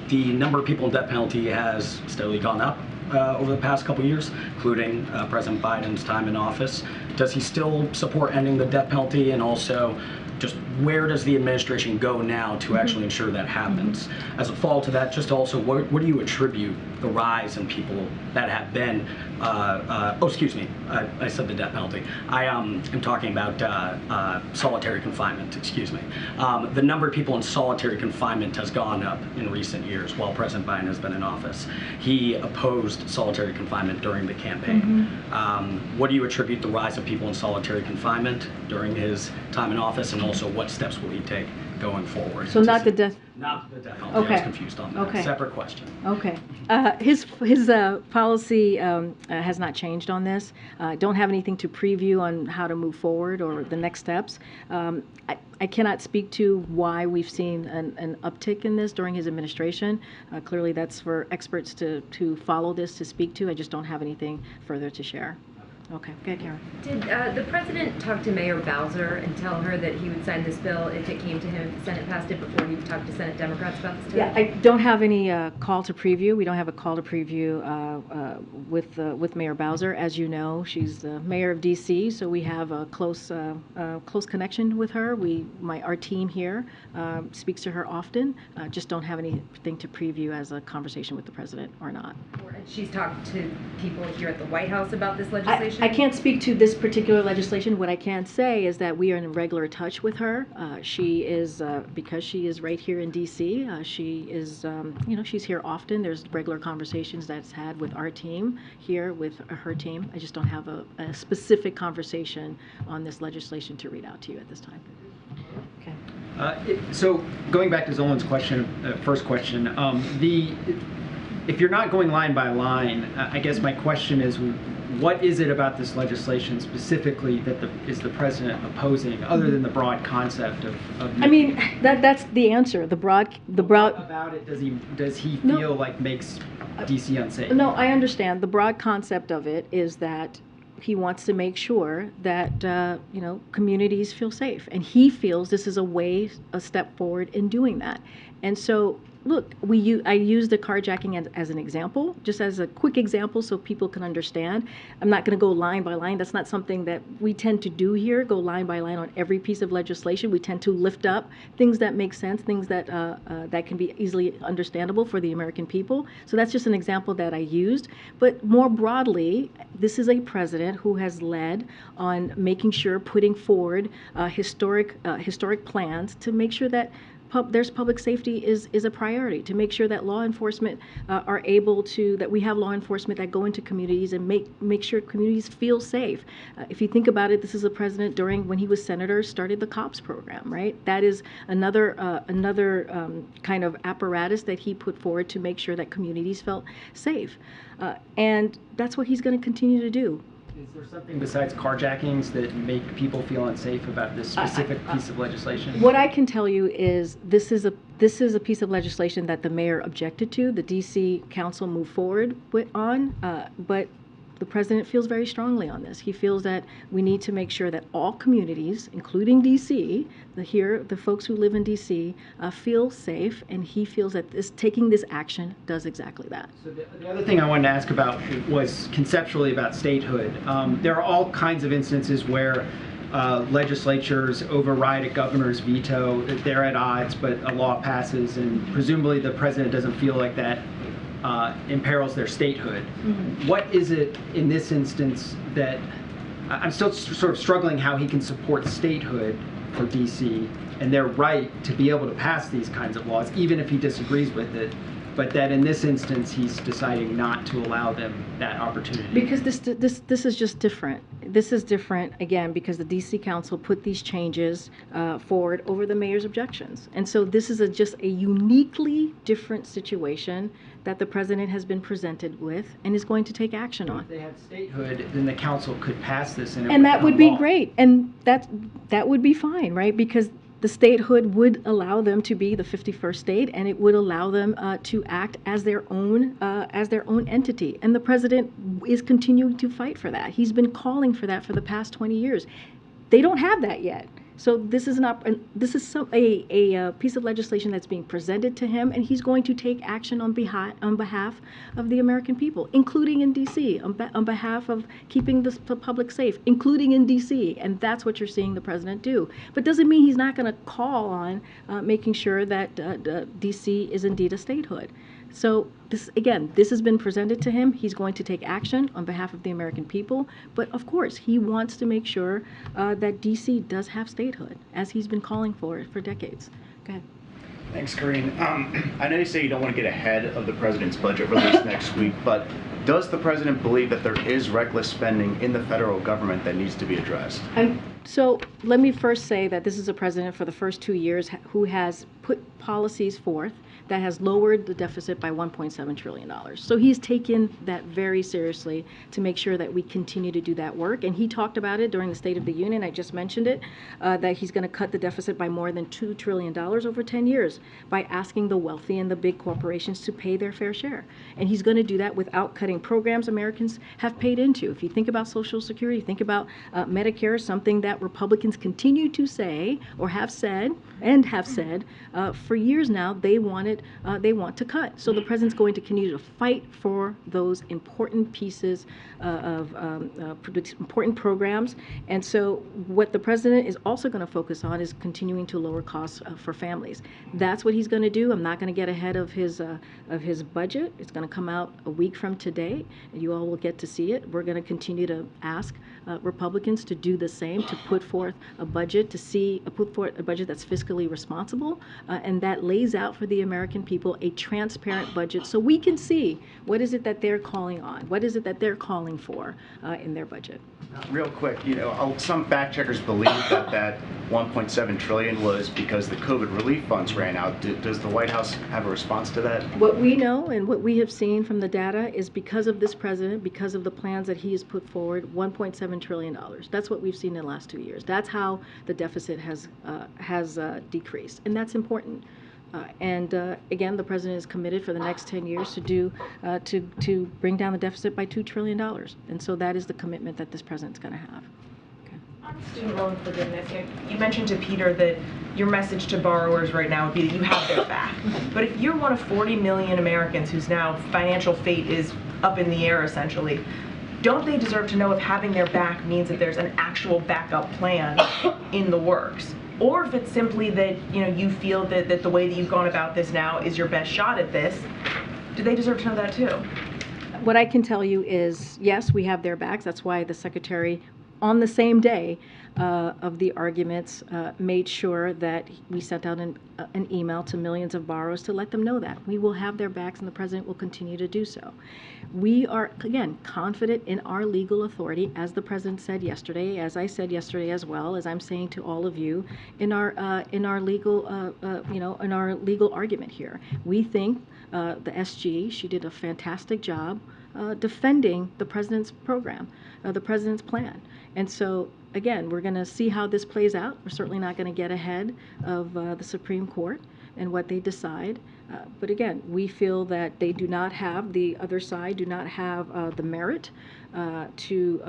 The number of people in death penalty has steadily gone up over the past couple years, including President Biden's time in office. Does he still support ending the death penalty, and also just where does the administration go now to actually ensure that happens? As a follow to that, just also what do you attribute the rise in people that have been, I said the death penalty. I am talking about solitary confinement, excuse me. The number of people in solitary confinement has gone up in recent years while President Biden has been in office. He opposed solitary confinement during the campaign. What do you attribute the rise of people in solitary confinement during his time in office, and also what steps will he take going forward? So not the death. Not the death penalty. Okay. I was confused on that. Okay. Separate question. Okay. His policy has not changed on this. Don't have anything to preview on how to move forward or the next steps. I cannot speak to why we've seen an uptick in this during his administration. Clearly, that's for experts to follow this, to speak to. I just don't have anything further to share. Okay, good, Karen. Did the president talk to Mayor Bowser and tell her that he would sign this bill if it came to him, if the Senate passed it, before he talked to Senate Democrats about this today? Yeah, I don't have any call to preview. We don't have a call to preview with Mayor Bowser. As you know, she's the mayor of D.C., so we have a close connection with her. Our team here speaks to her often. Just don't have anything to preview as a conversation with the president or not. She's talked to people here at the White House about this legislation? I can't speak to this particular legislation. What I can say is that we are in regular touch with her. She is, because she is right here in D.C., she is, she's here often. There's regular conversations that's had with our team here, with her team. I just don't have a specific conversation on this legislation to read out to you at this time. Okay. So going back to Zolan's question, first question, if you're not going line by line, I guess my question is, what is it about this legislation specifically that is the president opposing, other than the broad concept of I mean, that's the answer. The broad. What about it does he feel like makes DC unsafe? No, I understand. The broad concept of it is that he wants to make sure that communities feel safe, and he feels this is a step forward in doing that. And so, look, I use the carjacking as an example, just as a quick example so people can understand. I'm not going to go line by line. That's not something that we tend to do here, go line by line on every piece of legislation. We tend to lift up things that make sense, things that that can be easily understandable for the American people. So that's just an example that I used. But more broadly, this is a president who has led on making sure, putting forward historic plans to make sure that there's public safety is a priority, to make sure that law enforcement are able to, that we have law enforcement that go into communities and make sure communities feel safe. If you think about it, this is a president when he was senator, started the COPS program, right? That is another kind of apparatus that he put forward to make sure that communities felt safe. And that's what he's going to continue to do. Is there something besides carjackings that make people feel unsafe about this specific piece of legislation? What I can tell you is this is a piece of legislation that the mayor objected to. The D.C. Council moved forward on, but the president feels very strongly on this. He feels that we need to make sure that all communities, including D.C., the folks who live in D.C., feel safe, and he feels that taking this action does exactly that. So the other thing I wanted to ask about was conceptually about statehood. There are all kinds of instances where legislatures override a governor's veto. They're at odds, but a law passes, and presumably the president doesn't feel like that imperils their statehood. Mm-hmm. What is it in this instance that I'm still sort of struggling how he can support statehood for DC and their right to be able to pass these kinds of laws, even if he disagrees with it, but that in this instance he's deciding not to allow them that opportunity? Because this is just different. This is different, again, because the D.C. Council put these changes forward over the mayor's objections. And so this is just a uniquely different situation that the president has been presented with and is going to take action on. If they had statehood, then the council could pass this and that would be great. And that would be fine, right? Because the statehood would allow them to be the 51st state, and it would allow them to act as their own entity. And the president is continuing to fight for that. He's been calling for that for the past 20 years. They don't have that yet. So this is a piece of legislation that's being presented to him, and he's going to take action on behalf of the American people, including in D.C., on behalf of keeping the public safe, including in D.C., and that's what you're seeing the president do. But doesn't mean he's not going to call on making sure that D.C. is indeed a statehood. So this has been presented to him. He's going to take action on behalf of the American people. But of course, he wants to make sure that D.C. does have statehood, as he's been calling for decades. Go ahead. Thanks, Karine. I know you say you don't want to get ahead of the president's budget release next week, but does the president believe that there is reckless spending in the federal government that needs to be addressed? So let me first say that this is a president for the first 2 years who has put policies forth that has lowered the deficit by $1.7 trillion. So he's taken that very seriously to make sure that we continue to do that work. And he talked about it during the State of the Union. I just mentioned it, that he's going to cut the deficit by more than $2 trillion over 10 years by asking the wealthy and the big corporations to pay their fair share. And he's going to do that without cutting programs Americans have paid into. If you think about Social Security, think about Medicare, something that Republicans continue to say or have said for years now they want to cut. So the president's going to continue to fight for those important pieces of important programs. And so what the president is also going to focus on is continuing to lower costs for families. That's what he's going to do. I'm not going to get ahead of his budget. It's going to come out a week from today, and you all will get to see it. We're going to continue to ask Republicans to do the same, to put forth a budget that's fiscally responsible and that lays out for the American people a transparent budget so we can see what is it that they're calling on, what is it that they're calling for in their budget. Real quick, some fact checkers believe that $1.7 trillion was because the COVID relief funds ran out. Does the White House have a response to that? What we know and what we have seen from the data is because of this president, because of the plans that he has put forward, $1.7 trillion. That's what we've seen in the last 2 years. That's how the deficit has decreased, and that's important. Again, the president is committed for the next 10 years to bring down the deficit by $2 trillion. And so that is the commitment that this president's going to have. Okay. Student loan forgiveness. You mentioned to Peter that your message to borrowers right now would be that you have their back. But if you're one of 40 million Americans whose now financial fate is up in the air essentially, don't they deserve to know if having their back means that there's an actual backup plan in the works? Or if it's simply that you feel that the way that you've gone about this now is your best shot at this, do they deserve to know that too? What I can tell you is, yes, we have their backs. That's why the Secretary, on the same day of the arguments, made sure that we sent out an email to millions of borrowers to let them know that. We will have their backs and the President will continue to do so. We are, again, confident in our legal authority, as the President said yesterday, as I said yesterday as well, as I'm saying to all of you, in our legal, in our legal argument here. We think the SG, she did a fantastic job defending the President's program, the President's plan. And so, again, we're going to see how this plays out. We're certainly not going to get ahead of the Supreme Court and what they decide. But again, we feel that they do not have, the other side do not have the merit to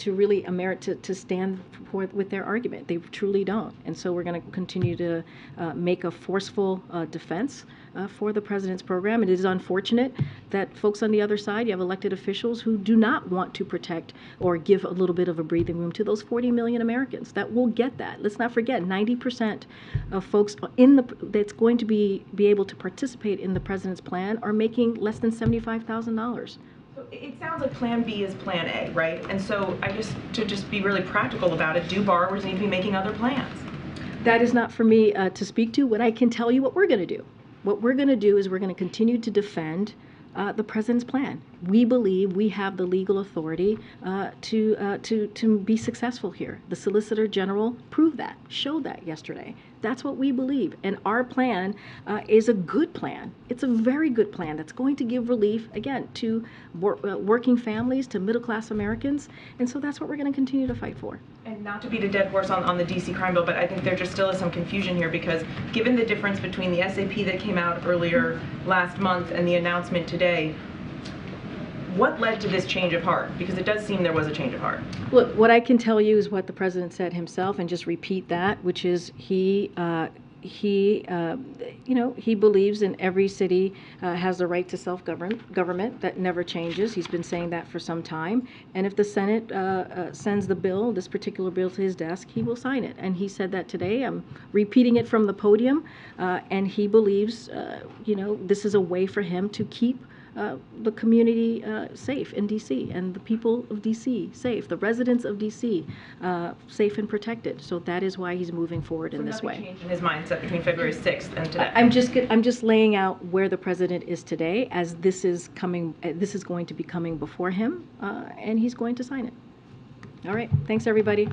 really a merit to stand forth with their argument. They truly don't. And so we're going to continue to make a forceful defense for the President's program. It is unfortunate that folks on the other side, you have elected officials who do not want to protect or give a little bit of a breathing room to those 40 million Americans that will get that. Let's not forget, 90% of folks that's going to be able to participate in the President's plan are making less than $75,000. It sounds like Plan B is Plan A, right? And so to just be really practical about it, do borrowers need to be making other plans? That is not for me to speak to. What I can tell you what we're going to do. What we're going to do is we're going to continue to defend the President's plan. We believe we have the legal authority to be successful here. The Solicitor General proved that, showed that yesterday. That's what we believe. And our plan is a good plan. It's a very good plan that's going to give relief, again, to working families, to middle-class Americans. And so that's what we're going to continue to fight for. And not to beat a dead horse on the D.C. crime bill, but I think there just still is some confusion here because given the difference between the SAP that came out earlier last month and the announcement today, what led to this change of heart? Because it does seem there was a change of heart. Look, what I can tell you is what the President said himself, and just repeat that, which is he believes in every city has the right to self-government. That never changes. He's been saying that for some time. And if the Senate sends the bill, this particular bill, to his desk, he will sign it. And he said that today. I'm repeating it from the podium. And he believes, this is a way for him to keep the community safe in D.C. and the people of D.C. safe, the residents of D.C. Safe and protected. So that is why he's moving forward in this way. Nothing changed in his mindset between February 6th and today. I'm just laying out where the President is today, as this is coming. This is going to be coming before him, and he's going to sign it. All right. Thanks, everybody.